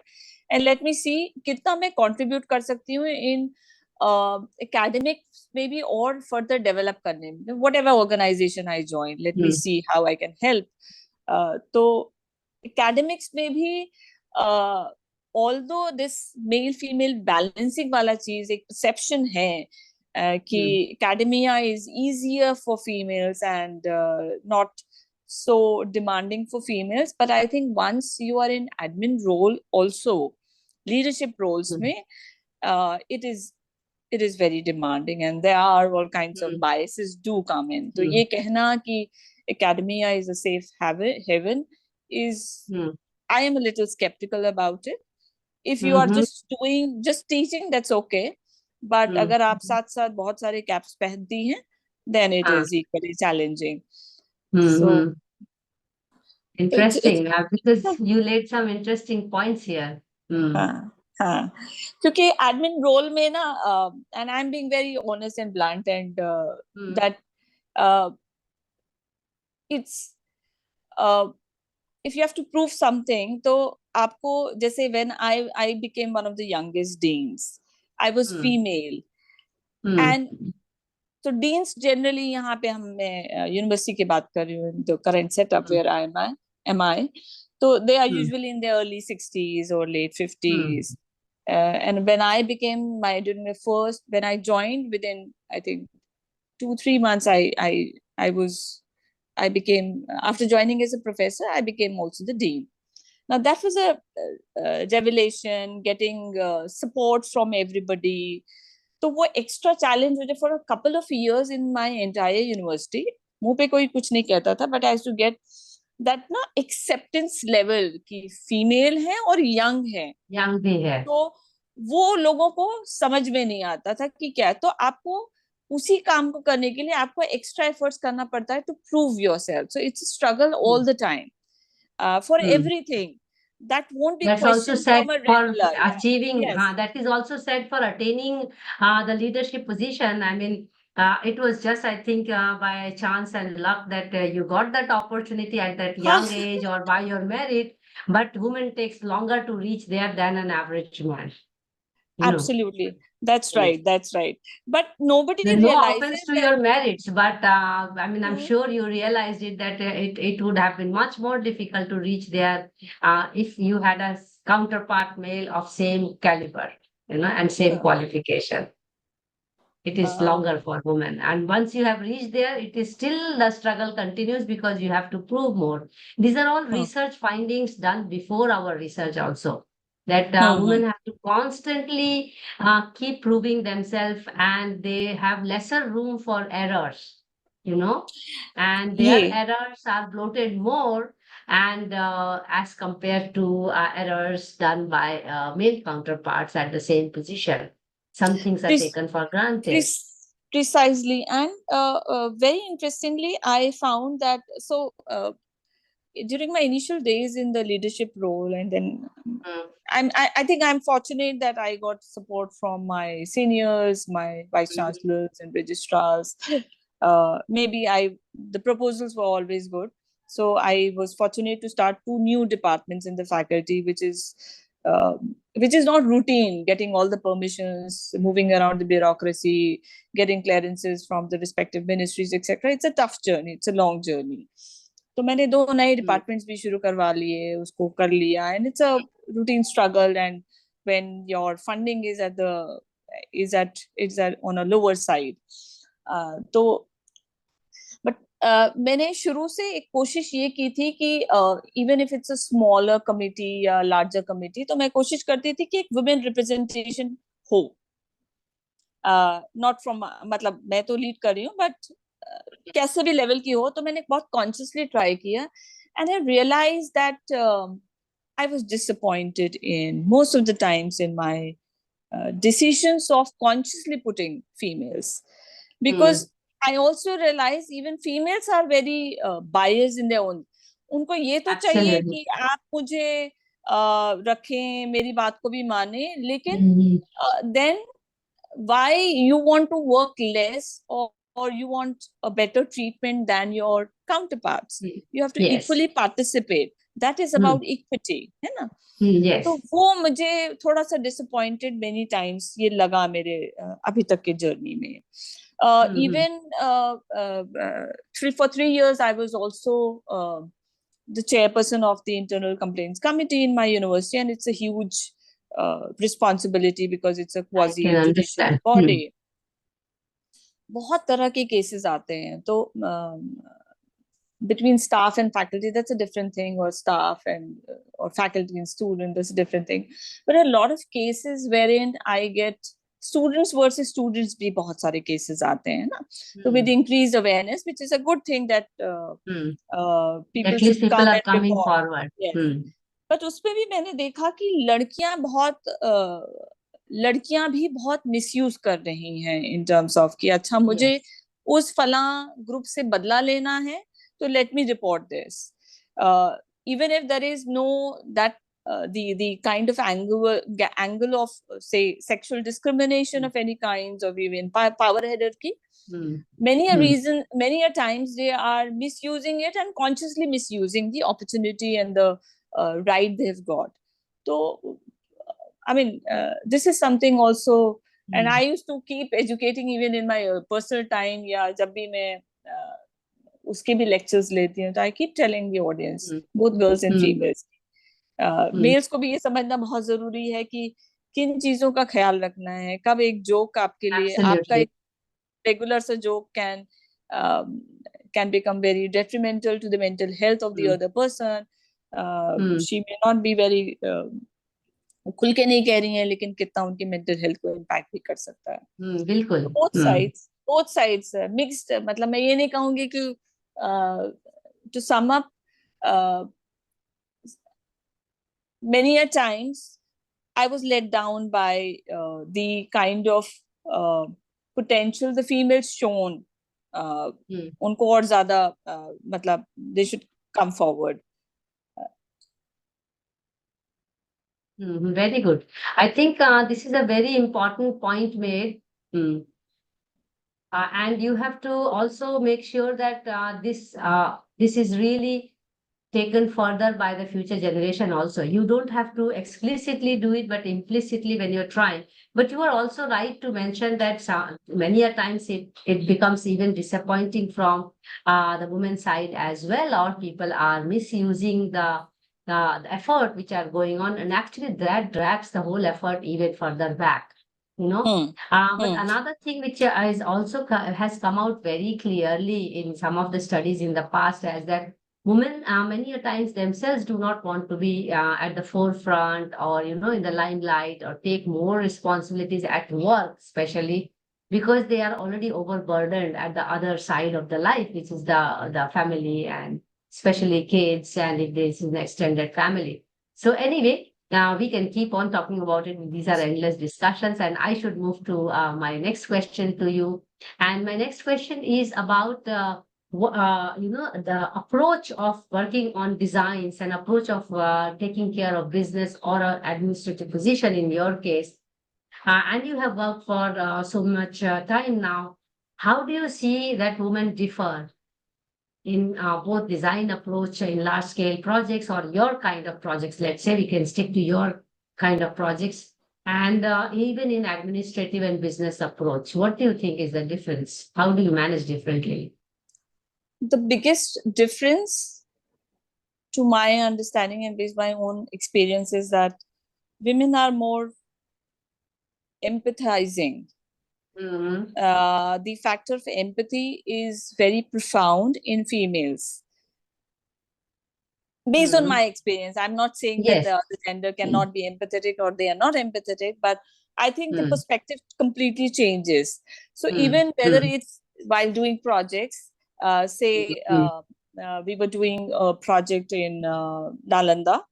and let me see कितना मैं कंट्रीब्यूट कर सकती हूँ इन academics maybe, और further develop करने में, whatever organization I join, let me see how I can help. तो academics में भी although this male female balancing वाला चीज एक perception है कि academia is easier for females and not so demanding for females, but I think once you are in admin role also, leadership roles में it is very demanding, and there are all kinds of biases do come in. तो ये कहना कि academia is a safe haven is I am a little skeptical about it. If you are just teaching, that's okay, but अगर आप साथ साथ बहुत सारे caps पहनती हैं, then it is equally challenging. So interesting, because you laid some interesting points here. हाँ, क्योंकि एडमिन रोल में ना, and I am being very honest and blunt and that it's if you have to prove something, तो आपको जैसे when I became one of the youngest deans, I was Hmm. female, Hmm. and तो deans generally यहाँ पे मैं university की बात कर रही हूँ, the current setup Hmm. where am I, तो they are Hmm. usually in their early 60s or late Hmm. 50s. And when I became during the first, when I joined, within I think 2-3 months, I became, after joining as a professor, I became also the dean. Now that was a revelation, getting support from everybody. तो वो extra challenge मुझे for a couple of years in my entire university, मुंह पे कोई कुछ नहीं कहता था, but I have to get that ना एक्सेप्टेंस लेवल कि फीमेल है और यंग है, Young भी है. तो वो लोगों को समझ में नहीं आता था कि क्या है, तो आपको उसी काम को करने के लिए आपको एक्स्ट्रा एफर्ट्स करना पड़ता है to prove yourself, so it's a struggle Hmm. All the time for Hmm. everything that won't be That's also questioned said from a for regular. achieving, Yes. that is also said for attaining the leadership position. I mean, it was just, I think, by chance and luck that you got that opportunity at that young age or by your merit, but women takes longer to reach there than an average man, you know. Absolutely, that's Yes. right, that's right, but nobody No offense realizes to that. your merits, but I mean, I'm Hmm. sure you realized it that it would have been much more difficult to reach there if you had a counterpart male of same caliber, and same Uh, qualification. It is uh, longer for women. And once you have reached there, it is still the struggle continues because you have to prove more. These are all uh, research findings done before our research also. That hmm. women have to constantly keep proving themselves and they have lesser room for errors, and their ये errors are bloated more and as compared to errors done by male counterparts at the same position. Some things are Pre- taken for granted. precisely, and very interestingly, I found that, so during my initial days in the leadership role, and then Mm, I think I'm fortunate that I got support from my seniors, my vice mm, chancellors and registrars. Maybe the proposals were always good, so I was fortunate to start two new departments in the faculty, which is not routine. Getting all the permissions, moving around the bureaucracy, getting clearances from the respective ministries, etc. It's a tough journey. It's a long journey. तो मैंने दो नए mm, departments भी शुरू करवा लिए, उसको कर लिया, and it's a routine struggle, and when your funding is at on a lower side, तो बट मैंने शुरू से एक कोशिश ये की थी कि even if it's a smaller committee या लार्जर कमिटी, तो मैं कोशिश करती थी कि एक वुमेन रिप्रेजेंटेशन हो, नॉट फ्रॉम, मतलब मैं तो लीड कर रही हूँ, बट कैसे भी लेवल की हो, तो मैंने बहुत कॉन्शियसली ट्राई किया, and I realise that I was disappointed in most of the times in my decisions of consciously putting females, because mm. I also realize even females are very biased in their own. उनको ये तो चाहिए Absolutely. कि आप मुझे रखें, मेरी बात को भी माने, लेकिन Mm, then why you want to work less, or you want a better treatment than your counterparts? mm. You have to Yes. equally participate. That is Mm, about equity, है ना? तो yes. वो मुझे थोड़ा सा डिसअपॉइंटेड मेनी टाइम्स ये लगा मेरे अभी तक के जर्नी में. Mm-hmm. Even for 3 years I was also the chairperson of the internal complaints committee in my university, and it's a huge responsibility because it's a I quasi can judicial understand. body. बहुत तरह के cases आते हैं, तो between staff and faculty, that's a different thing, or staff and or faculty and student, that's a different thing, but a lot of cases wherein I get students versus students भी बहुत सारे cases आते हैं ना, so with Mm, increased awareness, which is a good thing, that mm. people At least should people come are and coming report. forward. Yes, Mm, but उसपे भी मैंने देखा कि लड़कियां भी बहुत मिसयूज कर रही हैं in terms of कि अच्छा मुझे yes. उस फला ग्रुप से बदला लेना है, so let me report this, even if there is no that the kind of angle of say sexual discrimination of any kinds, or even power hierarchy. Many a times they are misusing it and consciously misusing the opportunity and the right they've got. So I mean, this is something also, and I used to keep educating even in my personal time, या जब भी मैं उसके भी lectures लेती हूँ, तो I keep telling the audience, both girls and females, males को भी ये समझना बहुत जरूरी है कि किन चीजों का ख्याल रखना है, कब एक जोक आपके लिए, आपका एक रेगुलर सा joke can become very detrimental to the mental health of the other person. She may not be very खुल के नहीं कह रही हैं, लेकिन कितना उनकी मेंटल हेल्थ को इम्पैक्ट भी कर सकता है. बिल्कुल. both sides mixed. मतलब मैं ये नहीं कहूंगी कि to sum up, many a times I was let down by the kind of potential the females shown. उनको और ज्यादा मतलब they should come forward. Very good. I think this is a very important point made. And you have to also make sure that this is really taken further by the future generation also. You don't have to explicitly do it, but implicitly when you're trying. But you are also right to mention that many a times it becomes even disappointing from the women's side as well, or people are misusing the effort which are going on, and actually that drags the whole effort even further back. But another thing which is also has come out very clearly in some of the studies in the past is that women many a times themselves do not want to be at the forefront, or in the limelight, or take more responsibilities at work, especially because they are already overburdened at the other side of the life, which is the family, and especially kids, and if this is an extended family. So anyway, now we can keep on talking about it. These are endless discussions, and I should move to my next question to you. And my next question is about the approach of working on designs, and approach of taking care of business or an administrative position in your case. And you have worked for so much time now. How do you see that women differ in both design approach in large scale projects, or your kind of projects? Let's say we can stick to your kind of projects, and even in administrative and business approach. What do you think is the difference? How do you manage differently? The biggest difference, to my understanding and based on my own experience, is that women are more empathizing. The factor of empathy is very profound in females. Based on my experience, I'm not saying that the other gender cannot be empathetic or they are not empathetic, but I think the perspective completely changes. So even whether it's while doing projects, say we were doing a project in Nalanda,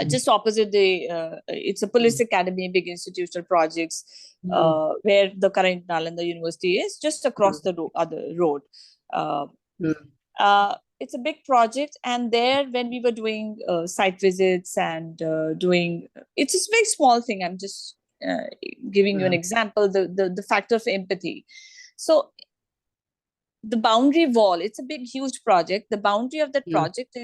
just opposite it's a police academy, big institutional projects, where the current Nalanda University is, just across the other road. It's a big project, and there when we were doing site visits and doing, it's a very small thing, I'm just giving you an example, the factor of empathy. So the boundary wall, it's a big huge project. The boundary of that project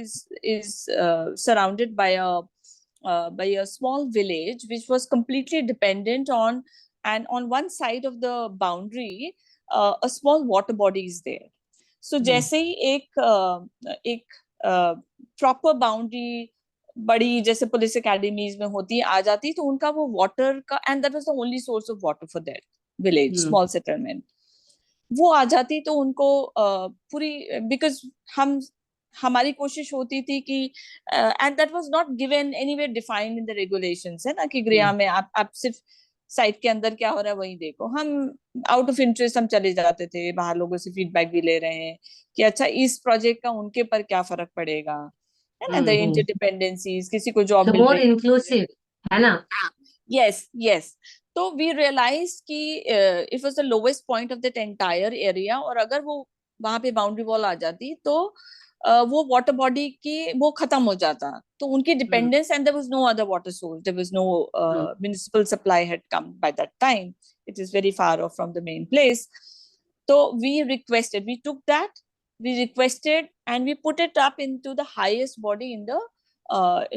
is surrounded by a small village which was completely dependent on, and on one side of the boundary a small water body is there. So जैसे ही एक proper boundary बड़ी जैसे police academies में होती है आ जाती, तो उनका वो वाटर का, and that was the only source of water for that village, small settlement, वो आ जाती तो उनको पूरी, बिकॉज हमारी कोशिश होती थी कि and that was not given anywhere defined in the regulations, है ना, कि गृह में आप सिर्फ साइट के अंदर क्या हो रहा है वही देखो. हम आउट ऑफ इंटरेस्ट हम चले जाते थे, बाहर लोगों से फीडबैक भी ले रहे हैं कि अच्छा इस प्रोजेक्ट का उनके पर क्या फर्क पड़ेगा, है ना, द इंटरडिपेंडेंसीज, किसी को जॉब मिल रही है, इंक्लूसिव है ना. yes. तो we realized कि it was the lowest point of that entire area, और अगर वो वहां पे बाउंड्री वॉल आ जाती तो वो वाटर बॉडी की वो खत्म हो जाता. तो उनकी dependence, and there was no other water source. There was no municipal supply had come by that time. It is very far off from the main place. So we took that, we requested, and we put it up into the highest body in the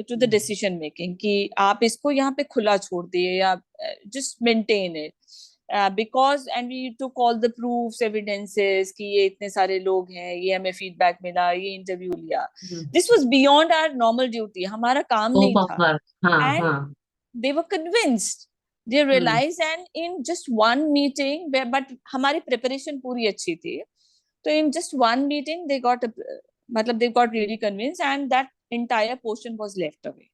to the decision making कि आप इसको यहाँ पे खुला छोड़ दिए या just maintain it. Because and we took all the proofs, evidences कि ये इतने सारे लोग हैं, ये हमें feedback मिला, ये interview लिया. This was beyond our normal duty. हमारा काम नहीं था. And they were convinced. They realized, and in just one meeting, but हमारी preparation पूरी अच्छी थी. So in just one meeting, they got really convinced, and that entire portion was left away.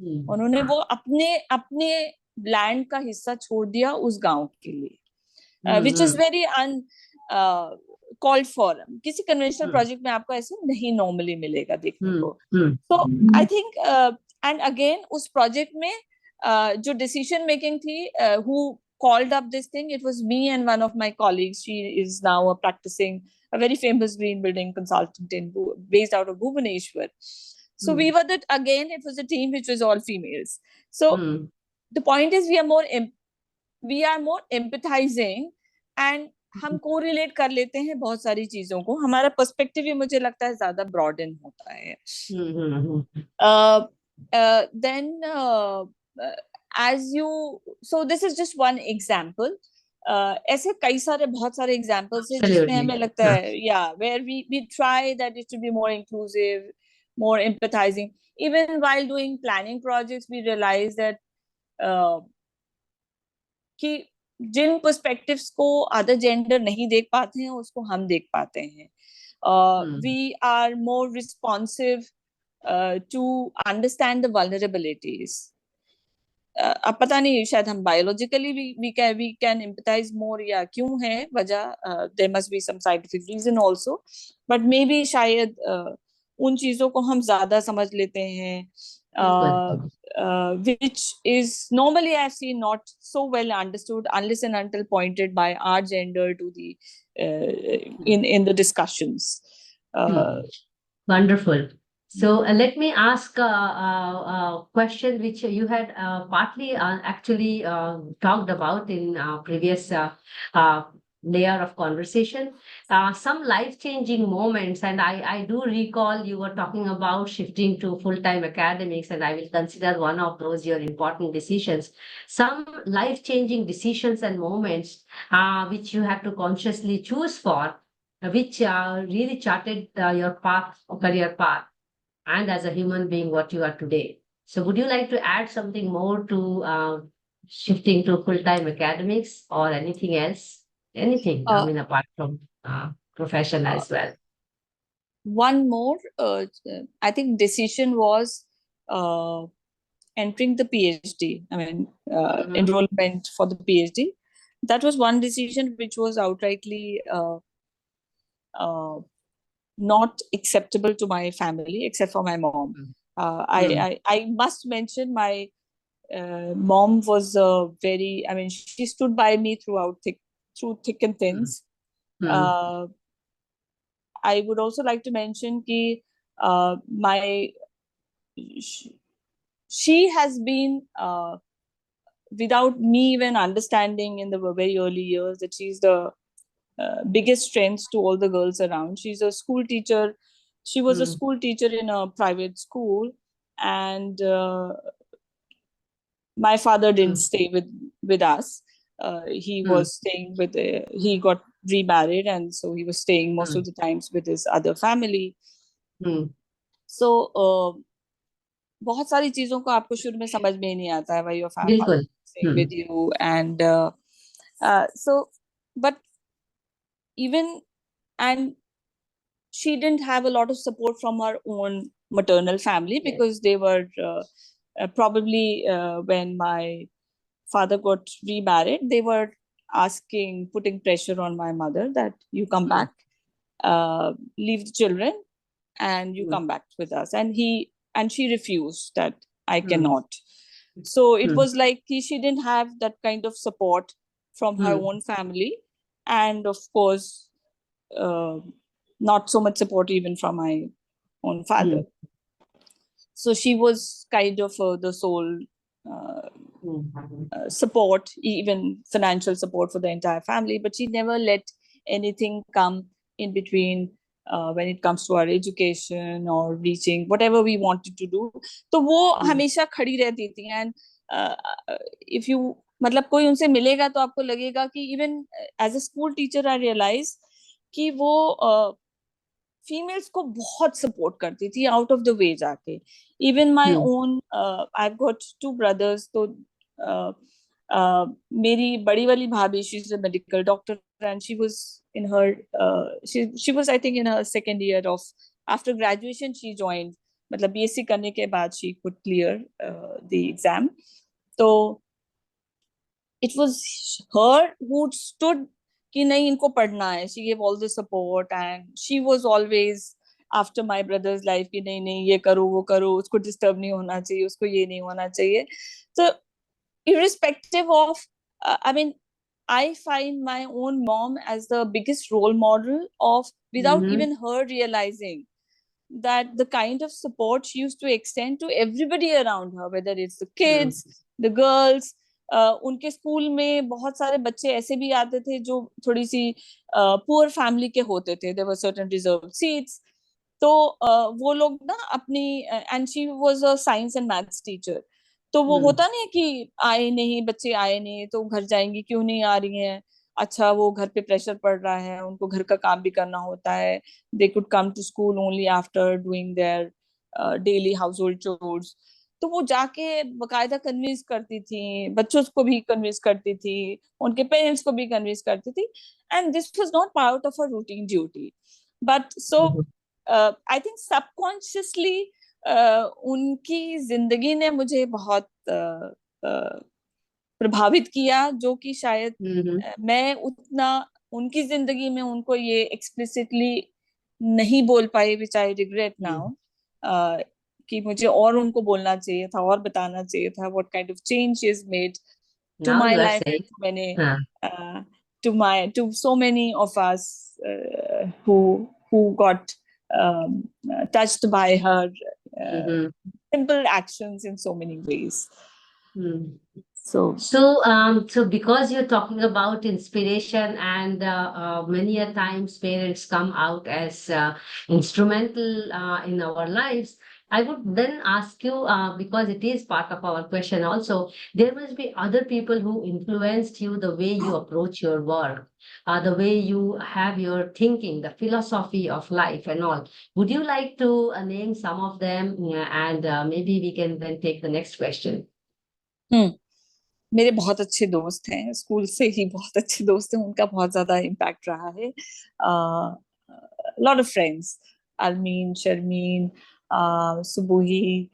उन्होंने वो अपने लैंड का हिस्सा छोड़ दिया उस गांव के लिए, which is very called for. किसी कन्वेंशनल प्रोजेक्ट में आपको ऐसे नहीं नॉर्मली मिलेगा देखने को. So I think and again उस प्रोजेक्ट में जो डिसीजन मेकिंग थी, who called up this thing, it was me and one of my colleagues. She is now a very famous green building consultant based out of Bhubaneswar. So we were it was a team which was all females. So the point is we are more empathizing, and हम correlate कर लेते हैं बहुत सारी चीजों को. हमारा perspective भी मुझे लगता है ज्यादा broaden होता है. Then so this is just one example. ऐसे कई सारे बहुत सारे examples हैं जिसमें हमें लगता है where we try that it should be more inclusive, more empathizing. Even while doing planning projects, we realize that कि जिन perspectives को other gender नहीं देख पाते हैं उसको हम देख पाते हैं. We are more responsive to understand the vulnerabilities. अब पता नहीं शायद हम biologically we can empathize more या क्यों है वजह, there must be some scientific reason also, but maybe शायद उन चीजों को हम ज्यादा समझ लेते हैं, which is normally I've seen not so well understood unless and until pointed by our gender to the in the discussions. Wonderful. So let me ask a question which you had partly actually talked about in previous layer of conversation. Some life-changing moments, and I do recall you were talking about shifting to full-time academics, and I will consider one of those your important decisions. Some life-changing decisions and moments which you have to consciously choose for, which really charted your career path, and as a human being, what you are today. So would you like to add something more to shifting to full-time academics or anything else? Anything, I mean, apart from profession as well. One more, I think decision was entering the PhD. I mean, enrollment for the PhD. That was one decision which was outrightly not acceptable to my family, except for my mom. I must mention my mom was very, I mean, she stood by me through thick and thins. I would also like to mention that she has been, without me even understanding in the very early years, that she's the biggest strength to all the girls around. She's a school teacher. She was a school teacher in a private school, and my father didn't stay with us. He was staying with, he got remarried, and so he was staying most of the times with his other family. So बहुत सारी चीजों को आपको शुरू में समझ में नहीं आता है, why your father is staying with you, and so but even, and she didn't have a lot of support from her own maternal family, because they were probably when my father got remarried, they were putting pressure on my mother that you come back, leave the children, and you come back with us. And she refused that I cannot. So it was like she didn't have that kind of support from her own family, and of course not so much support even from my own father. So she was kind of the sole support, even financial support for the entire family, but she never let anything come in between when it comes to our education or reaching whatever we wanted to do. तो वो हमेशा खड़ी रहती थी. And if you मतलब कोई उनसे मिलेगा तो आपको लगेगा कि even as a school teacher I realized कि वो फीमेल्स को बहुत सपोर्ट करती थी आउट ऑफ द वे जाके. Even my own I have got two brothers. तो मेरी बड़ी वाली भाभी, she is a medical doctor and she was in her she was I think in her second year of after graduation she joined. मतलब BSc करने के बाद she could clear the exam. तो it was her who stood कि नहीं इनको पढ़ना है. She gave all the support and she was always after my brother's life कि नहीं नहीं ये करो वो करो, उसको disturb नहीं होना चाहिए, उसको ये नहीं होना चाहिए. So irrespective of I mean I find my own mom as the biggest role model of, without even her realizing, that the kind of support she used to extend to everybody around her, whether it's the kids, the girls. उनके school में बहुत सारे बच्चे ऐसे भी आते थे जो थोड़ी सी पुअर फैमिली के होते थे. There were certain reserved seats. तो वो लोग ना अपनी, and she was a science and maths teacher. तो वो होता नहीं कि आए नहीं, बच्चे आए नहीं तो घर जाएंगी, क्यों नहीं आ रही हैं. अच्छा वो घर पे प्रेशर पड़ रहा है, उनको घर का काम भी करना होता है. They could come to school only after doing their daily household chores. तो वो जाके बकायदा कन्विंस करती थी, बच्चों को भी कन्विंस करती थी, उनके पेरेंट्स को भी कन्विंस करती थी. And this was not part of a routine duty. But so I think subconsciously उनकी जिंदगी ने मुझे बहुत प्रभावित किया, जो कि शायद मैं उतना उनकी जिंदगी में उनको ये एक्सप्लिसिटली नहीं बोल पाई, विच आई रिग्रेट नाउ. कि मुझे और उनको बोलना चाहिए था और बताना चाहिए था what kind of change she has made to Now my you are life saying, and to many to so many of us who got touched by her simple actions in so many ways. So because you're talking about inspiration and many a times parents come out as instrumental in our lives, I would then ask you, because it is part of our question also, there must be other people who influenced you, the way you approach your work, the way you have your thinking, the philosophy of life and all. Would you like to name some of them? Yeah, and maybe we can then take the next question. मेरे बहुत अच्छे दोस्त हैं, school से ही बहुत अच्छे दोस्त हैं, उनका बहुत ज्यादा इम्पैक्ट रहा है. Lot of friends, Armeen, Sharmeen, Subuhi,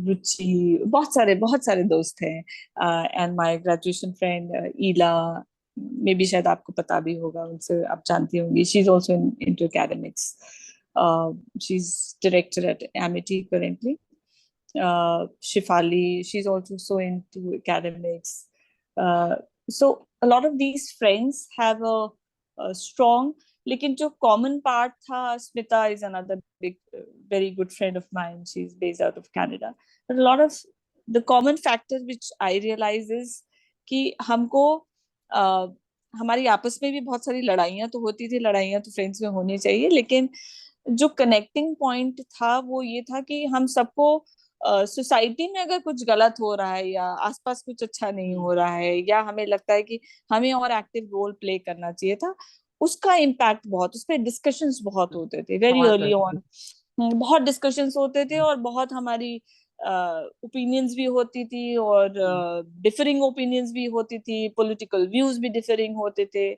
Ruchi, बहुत सारे दोस्त हैं. And my graduation friend Ila, maybe शायद आपको पता भी होगा, उनसे आप जानती होंगी. She is also into academics. She is director at Amity currently. Shifali, she's also so into academics. So a lot of these friends have a strong, लेकिन जो common part था, Smita is another big, very good friend of mine. She's based out of Canada. But a lot of the common factors which I realize is कि हमको हमारी आपस में भी बहुत सारी लड़ाइयाँ तो होती थी, लड़ाइयाँ तो फ्रेंड्स में होनी चाहिए, लेकिन जो कनेक्टिंग पॉइंट था वो ये था कि हम सबको सोसाइटी में अगर कुछ गलत हो रहा है या आसपास कुछ अच्छा नहीं हो रहा है, या हमें लगता है कि हमें और एक्टिव रोल प्ले करना चाहिए था, उसका इम्पैक्ट बहुत, उस पर डिस्कशंस बहुत होते थे वेरी अर्ली ऑन. बहुत डिस्कशंस होते थे और बहुत हमारी ओपिनियंस भी होती थी और डिफरिंग ओपिनियंस भी होती थी, पॉलिटिकल व्यूज भी डिफरिंग होते थे,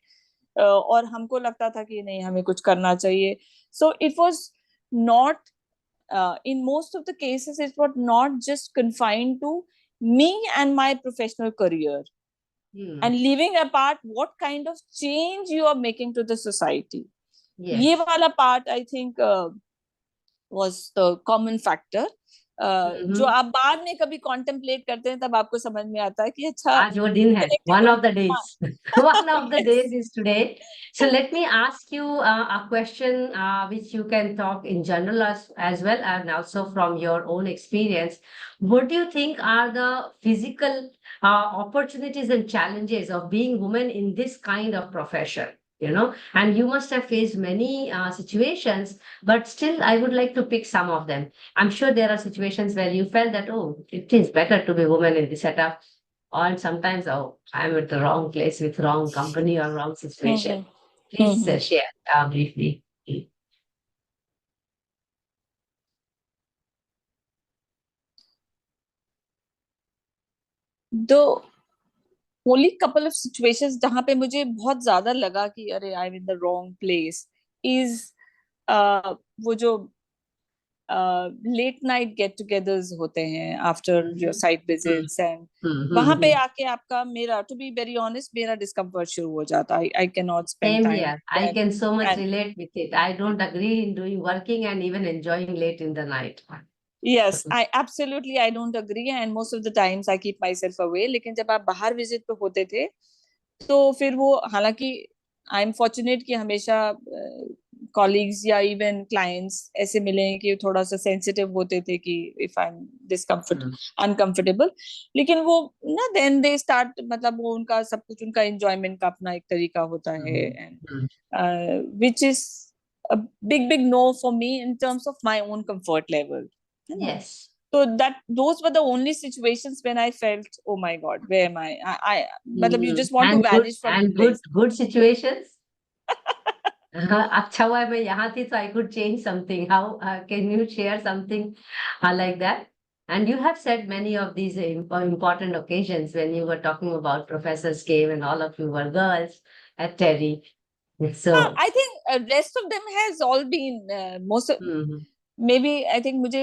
और हमको लगता था कि नहीं हमें कुछ करना चाहिए. सो it was not in most of the cases it was not just confined to me and my professional career. And leaving apart what kind of change you are making to the society. Ye wala part I think was the common factor. जो आप बाद में कभी contemplate करते हैं तब आपको समझ में आता है कि अच्छा आज वो दिन है, one of the days. One of the Yes. days is today. So let me ask you a question which you can talk in general as well, and also from your own experience. What do you think are the physical opportunities and challenges of being women in this kind of profession? You know, and you must have faced many situations, but still, I would like to pick some of them. I'm sure there are situations where you felt that, oh, it is better to be woman in this setup, or sometimes, oh, I'm at the wrong place with wrong company or wrong situation. Mhm. Please Mhm. share briefly. The only couple of situations जहां पे मुझे बहुत ज्यादा लगा कि अरे I am in the wrong place is वो जो लेट नाइट गेट टुगेदर्स होते हैं after your site Hmm. Visits and Hmm. वहां पे Hmm. आके आपका मेरा टू बी वेरी ऑनेस्ट मेरा डिस्कम्फर्ट शुरू हो जाता है I can not spend Same time here. I can so much and relate with it. I don't agree in doing working and even enjoying late in the night. yes I absolutely I don't agree and most of the times I keep myself away लेकिन जब आप बाहर visit पे होते थे तो फिर वो हालांकि आई एम फॉर्चुनेट कि हमेशा कॉलीग्स या इवन क्लाइंट्स ऐसे मिले हैं कि थोड़ा सा सेंसिटिव होते थे कि if I am discomfort Hmm. Uncomfortable लेकिन वो ना देन दे स्टार्ट मतलब वो उनका सब कुछ उनका एंजॉयमेंट का अपना एक तरीका होता है Hmm. And Hmm. Which is a big no for me in terms of my own comfort level है ना Yes. so that those were the only situations when I felt oh my god where am I मतलब you Hmm. just want to And good vanish from the and good place good situations. अच्छा हुआ है मैं यहाँ थी, so I could change something. How can you share something like that? And you have said many of these important occasions when you were talking about Professor's Cave and all of you were girls at Terry. So, I think rest of them has all been most of, mhm, maybe I think मुझे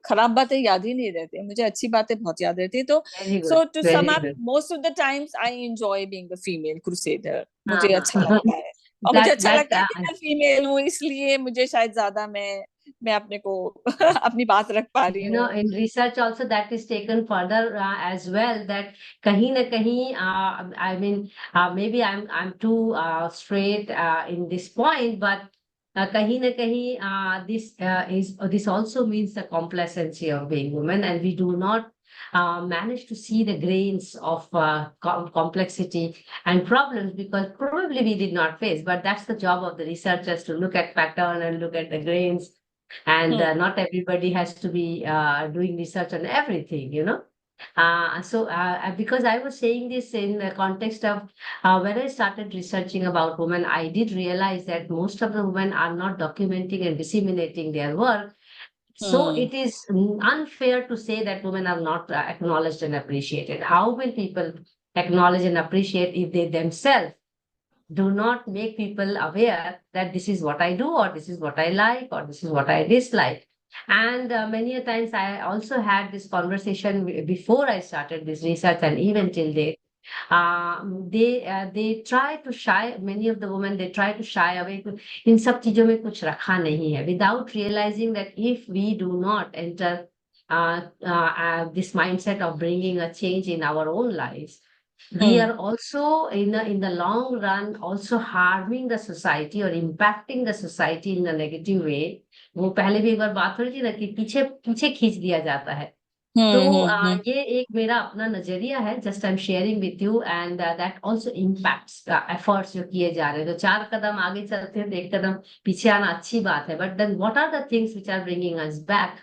खराब बातें याद ही नहीं रहती मुझे अच्छी बातें बहुत याद रहती तो very good, so to sum very up good. most of the times I enjoy being the female crusader मुझे अच्छा Uh-huh. लगता है और मुझे That अच्छा that लगता है कि मैं फीमेल हूँ इसलिए मुझे शायद ज्यादा मैं अपने को अपनी बात रख पा रही you know, हूँ in research also that is taken further as well, that kahin na kahin, I mean, maybe I'm too straight in this point, but kahin na kahin, this also means the complacency of being women, and we do not manage to see the grains of complexity and problems because probably we did not face, but that's the job of the researchers to look at pattern and look at the grains, and hmm not everybody has to be doing research on everything, you know. Because I was saying this in the context of when I started researching about women, I did realize that most of the women are not documenting and disseminating their work. So hmm it is unfair to say that women are not acknowledged and appreciated. How will people acknowledge and appreciate if they themselves do not make people aware that this is what I do, or this is what I like, or this is what I dislike? And many a times I also had this conversation before I started this research, and even till date. They try to shy, many of the women, they try to shy away. In सब चीजों में कुछ रखा नहीं है, without realizing that if we do not enter this mindset of bringing a change in our own lives, we hmm are also in the long run also harming the society or impacting the society in a negative way. वो पहले भी एक बार बात हो रही थी ना कि पीछे पीछे खींच दिया जाता है. तो हम्म ये एक मेरा अपना नजरिया है, just I am sharing with you, and that also impacts efforts जो किए जा रहे हैं. तो 4 कदम आगे चलते हैं तो 1 कदम पीछे आना अच्छी बात है, but then what are the things which are bringing us back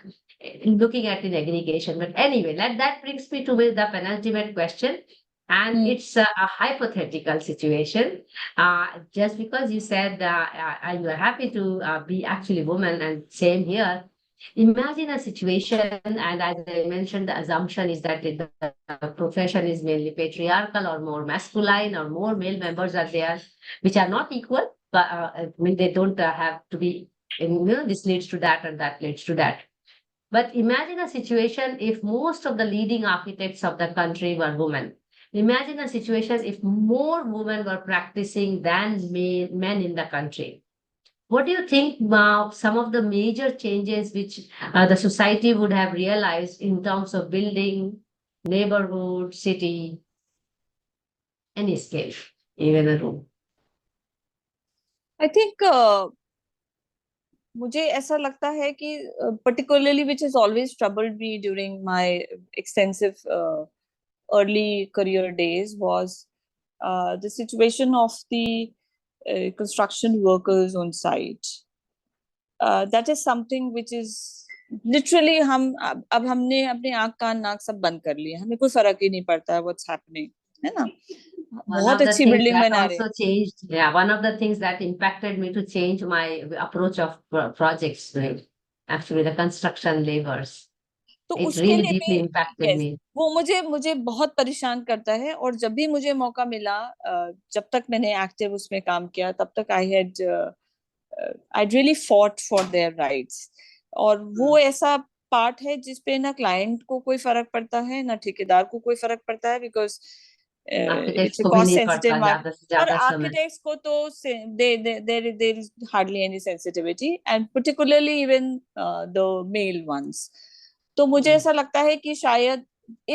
looking at in aggregation. But anyway, that brings me to the penultimate question, and hmm it's a hypothetical situation. Just because you said you are happy to be actually woman, and same here. Imagine a situation, and as I mentioned, the assumption is that the profession is mainly patriarchal or more masculine, or more male members are there, which are not equal, but I mean, they don't have to be, this leads to that and that leads to that. But imagine a situation if most of the leading architects of the country were women. Imagine a situation if more women were practicing than men in the country. What do you think some of the major changes which the society would have realized in terms of building, neighborhood, city, any scale, even a room? I think मुझे ऐसा लगता है कि particularly which has always troubled me during my extensive early career days was the situation of the construction workers on site. That is something which is literally हम अब हमने अपने आँख कान नाक सब बंद कर लिए, हमें कोई फर्क ही नहीं पड़ता है what's happening, है ना? One बहुत of the अच्छी things बिल्डिंग that बना रहे also changed, yeah, one of the things that impacted me to change my approach of projects, right? Actually, the construction labors. तो It उसके really लिए deeply भी impacted यस me. वो मुझे मुझे बहुत परेशान करता है और जब भी मुझे मौका मिला जब तक मैंने एक्टिव उसमें काम किया तब तक I really fought for their rights और वो ऐसा पार्ट है जिसपे ना क्लाइंट को कोई फर्क पड़ता है ना ठेकेदार को कोई फर्क पड़ता है बिकॉज आर्किटेक्ट्स इट्स अ को भी कॉस्ट नहीं पड़ता सेंसिटिव ज्यादा से और ज्यादा समय। आर्किटेक्ट्स को तो there is hardly any sensitivity and particularly even the male ones तो मुझे ऐसा लगता है कि शायद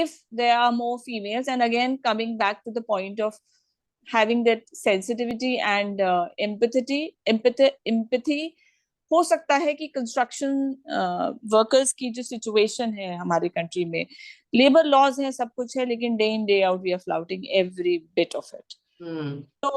if there are more females and again coming back to the point of having that sensitivity and empathy हो सकता है कि कंस्ट्रक्शन वर्कर्स की जो सिचुएशन है हमारी कंट्री में लेबर लॉज हैं सब कुछ है लेकिन day in day out we are flouting every bit of it तो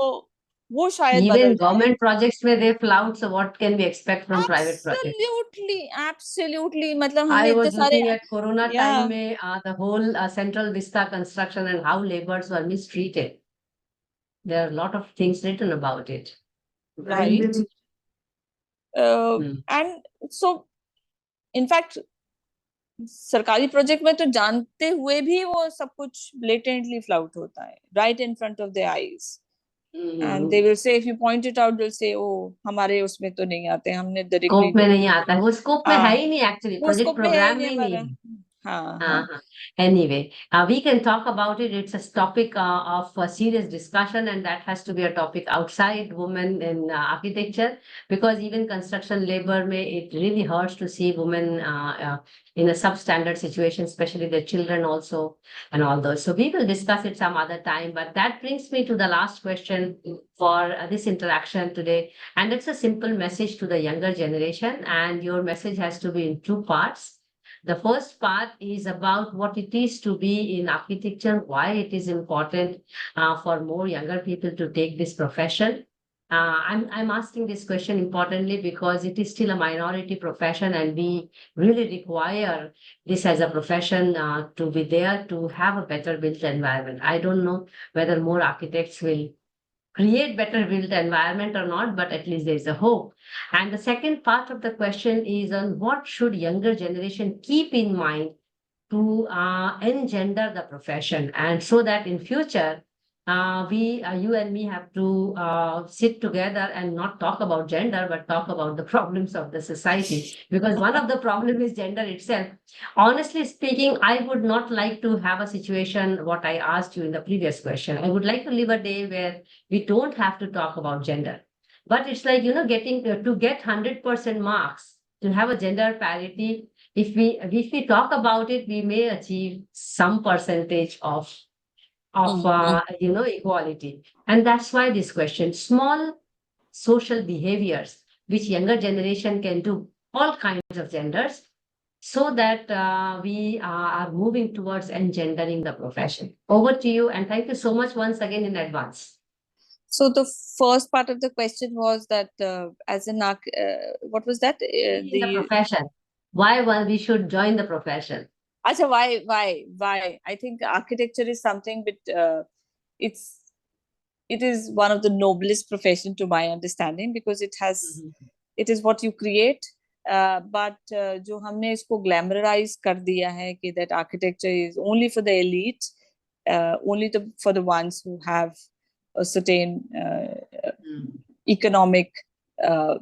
वो शायद बदल Even जाए government projects where they flout, so what can we expect from private projects? Absolutely absolutely मतलब हमने I इतने was सारे looking at Corona या time में the whole Central Vista construction and how laborers were mistreated. There are a lot of things written about it. Right Hmm. And so in fact सरकारी project में तो जानते हुए भी वो सब कुछ ब्लेटेंटली फ्लाउट होता है right in front of their eyes and they Hmm. Will say if you point it out they will say oh हमारे उसमें तो नहीं आते हमने डायरेक्टली स्कोप में नहीं आता है, वो स्कोप में है हाँ ही नहीं, एक्चुअली वो प्रोजेक्ट स्कोप में है ही प्रोग्राम में नहीं ही हमारा नहीं है। हाँ हाँ Uh-huh. Anyway, we can talk about it. It's a topic of serious discussion, and that has to be a topic outside women in architecture, because even construction labor may it really hurts to see women in a substandard situation, especially their children also, and all those. So we will discuss it some other time. But that brings me to the last question for this interaction today, and it's a simple message to the younger generation, and your message has to be in two parts. The first part is about what it is to be in architecture, why it is important for more younger people to take this profession. I'm asking this question importantly because it is still a minority profession and we really require this as a profession to be there to have a better built environment. I don't know whether more architects will create better built environment or not, but at least there is a hope. And the second part of the question is on what should younger generation keep in mind to engender the profession, and so that in future you and me have to sit together and not talk about gender but talk about the problems of the society, because one of the problem is gender itself. Honestly speaking, I would not like to have a situation what I asked you in the previous question. I would like to live a day where we don't have to talk about gender, but it's like, getting to get 100% marks to have a gender parity. If we talk about it, we may achieve some percentage of equality. And that's why this question, small social behaviors which younger generation can do, all kinds of genders, so that we are moving towards engendering the profession. Over to you, and thank you so much once again in advance. so the first part of the question was that as an what was that In the the profession, why one we should join the profession? Acha, why? I think architecture is something, but it's it is one of the noblest profession to my understanding because Mhm. it is what you create. But जो हमने इसको glamorize कर दिया है कि that architecture is only for the elite, for the ones who have a certain Mm. economic uh,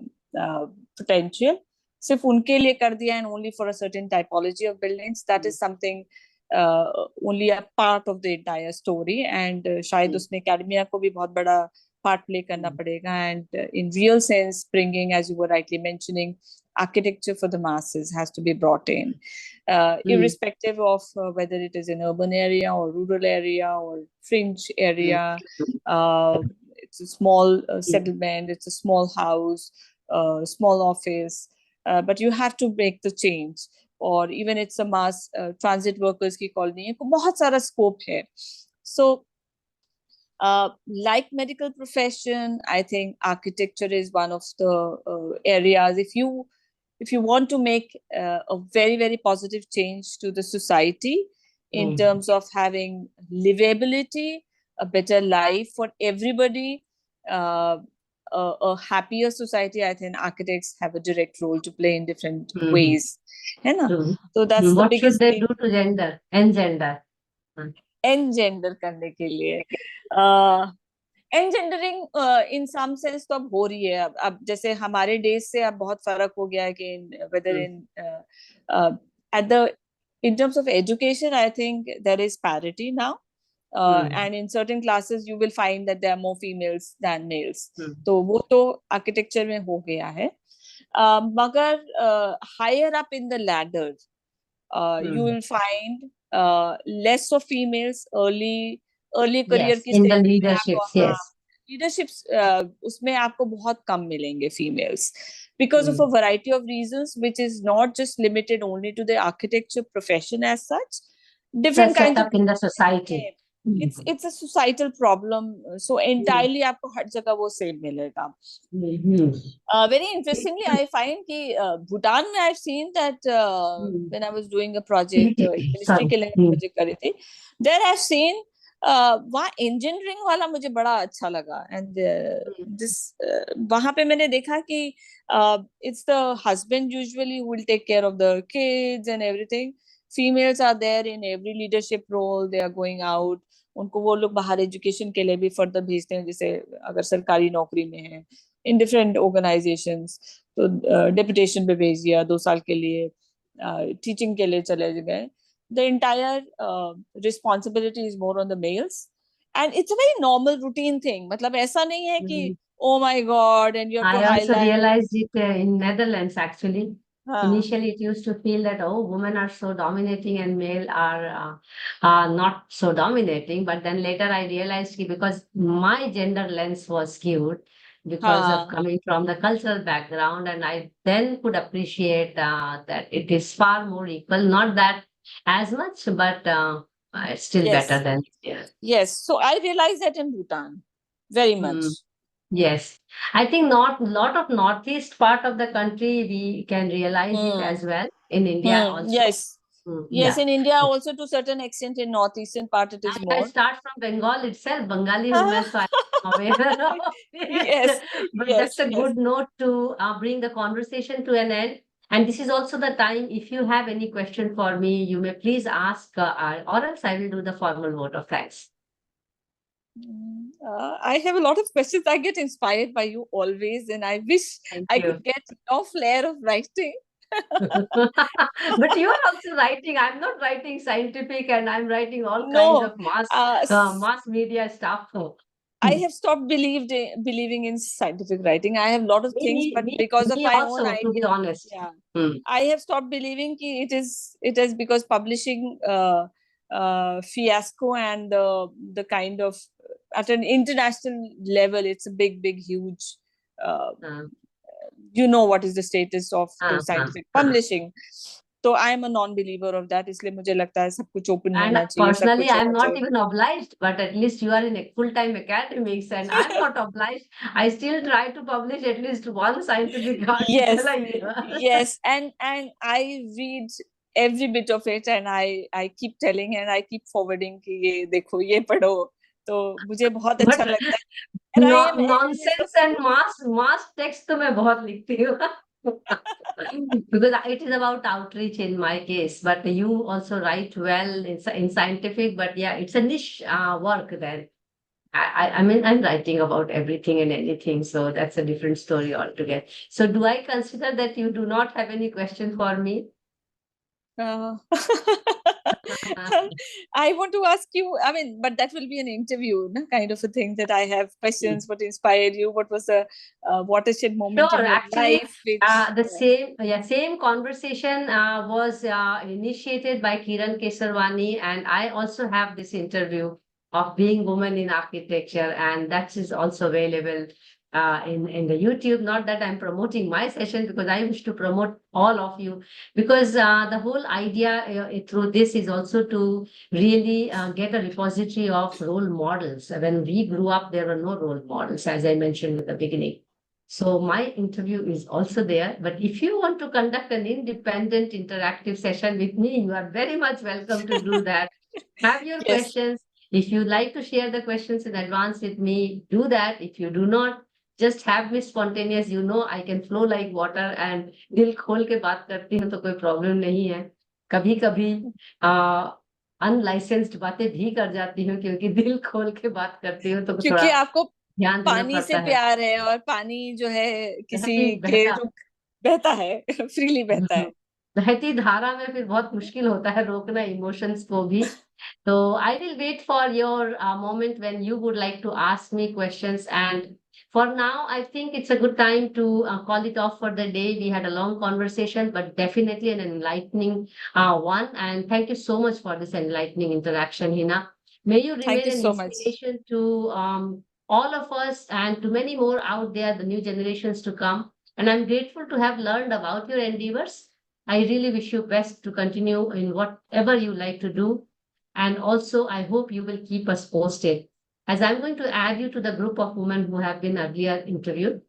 potential. सिर्फ उनके लिए कर दिया and only for a certain typology of buildings. That is something only a part of the entire story and शायद उसमें academia को भी बहुत बड़ा part play करना पड़ेगा, and in real sense bringing, as you were rightly mentioning, architecture for the masses has to be brought in, irrespective of whether it is an urban area or rural area or fringe area. It's a small settlement, it's a small house, small office, but you have to make the change. Or even it's a mass transit workers की colony है, बहुत सारा scope है. So like medical profession, I think architecture is one of the areas. If you want to make a very, very positive change to the society in terms of having livability, a better life for everybody, a happier society, I think architects have a direct role to play in different ways. है ना? So that's the What biggest should they thing. do to gender, engender? Engender करने के लिए एनजेंडरिंग इन some sense तो अब हो रही है. अब जैसे हमारे डेज से अब बहुत फर्क हो गया है कि whether in at the in terms of education, I think there is parity now, and in certain classes you will find that there are more females than males. तो वो तो architecture में हो गया है. मगर higher up in the ladder, you will find less of females early career Yes, की in the stage में leaderships, आपको yes. leaderships उसमें आपको बहुत कम मिलेंगे females because of a variety of reasons, which is not just limited only to the architecture profession as such. Different kinds of Setup in the society. it's a societal problem. So entirely आपको हर जगह वो same मिलेगा. Very interestingly, I find कि Bhutan में I've seen that when I was doing a project, ministry के लिए project करी थी, there I've seen वहाँ engineering वाला मुझे बड़ा अच्छा लगा. And this वहाँ पे मैंने देखा कि it's the husband usually who will take care of the kids and everything. Females are there in every leadership role. They are going out. उनको वो लोग बाहर एजुकेशन के लिए भी फर्दर भेजते हैं, जैसे अगर सरकारी नौकरी में है, in different organizations. तो डेपुटेशन पे भेज दिया 2 साल के लिए, टीचिंग के लिए चले गए. The entire responsibility is more on the males, and it's a very normal routine thing. मतलब ऐसा नहीं है कि oh my god and you have to I also highlight. realized it in Netherlands actually. Initially, it used to feel that, oh, women are so dominating and male are not so dominating. But then later I realized कि because my gender lens was skewed because of coming from the cultural background, and I then could appreciate that it is far more equal. Not that as much, but it's still Yes. better than here. Yes. So I realized that in Bhutan very much. Yes, I think not lot of northeast part of the country we can realize it as well. In India also. Yes. Yes, Yeah. in India also to certain extent. In northeastern part it is I more. start from Bengal itself, Bengali women, so I'm aware of it. Yes, But yes, that's a yes. good note to bring the conversation to an end. And this is also the time, if you have any question for me, you may please ask, or else I will do the formal vote of thanks. I have a lot of questions. I get inspired by you always, and I wish I could get your flair of writing. But you are also writing. I'm not writing scientific, and I'm writing all No, kinds of mass media stuff. I have stopped believing in scientific writing. I have a lot of things, but because of my also, own idea, to be honest, yeah, I have stopped believing ki it is because publishing fiasco and the kind of at an international level, it's a big, huge. You know what is the status of the scientific publishing. So I am a non-believer of that. इसलिए मुझे लगता है सब कुछ open होना and चाहिए. personally, I'm not even obliged, but at least you are in a full-time academics, and I'm not obliged. I still try to publish at least one scientific article a year. Yes, and I read every bit of it, and I keep telling and I keep forwarding कि ये देखो ये पढ़ो, तो मुझे बहुत अच्छा लगता है. And I am nonsense and mass text तो मैं बहुत लिखती हूँ. Because it is about outreach in my case, but you also write well in scientific, but yeah, it's a niche work then. I mean, I'm writing about everything and anything, so that's a different story altogether. So do I consider that you do not have any question for me? Uh, I want to ask you, I mean, but that will be an interview, no? Kind of a thing that I have questions. What inspired you? What was the watershed moment in Sure, your actually, life? Which, the same conversation was initiated by Kiran Kesarwani, and I also have this interview of being woman in architecture, and that is also available in the YouTube. Not that I'm promoting my session, because I wish to promote all of you, because the whole idea through this is also to really get a repository of role models. When we grew up, there were no role models, as I mentioned at the beginning. So my interview is also there. But if you want to conduct an independent interactive session with me, you are very much welcome to do that. Have your yes, questions. If you like to share the questions in advance with me, do that. If you do not, just have me spontaneous. You know, I can flow like water and दिल खोल के बात करती हूँ तो कोई problem नहीं है. कभी कभी अनलाइसेंस्ड बातें भी कर जाती हूँ, क्योंकि दिल खोल के बात करती हूँ तो क्योंकि थोड़ा आपको ध्यान देना पानी से पड़ता है. प्यार है और पानी जो है बहती किसी के बहता रुक बहता है फ्रीली बहता है. बहती धारा में फिर बहुत मुश्किल होता है रोकना इमोशंस को भी. तो I will wait for your moment when you would like to ask me questions, and for now I think it's a good time to call it off for the day. We had a long conversation, but definitely an enlightening one, and thank you so much for this enlightening interaction, Hina. May you Thank you remain an so much. inspiration to all of us and to many more out there, the new generations to come. And I'm grateful to have learned about your endeavors. I really wish you best to continue in whatever you like to do. And also, I hope you will keep us posted, as I'm going to add you to the group of women who have been earlier interviewed.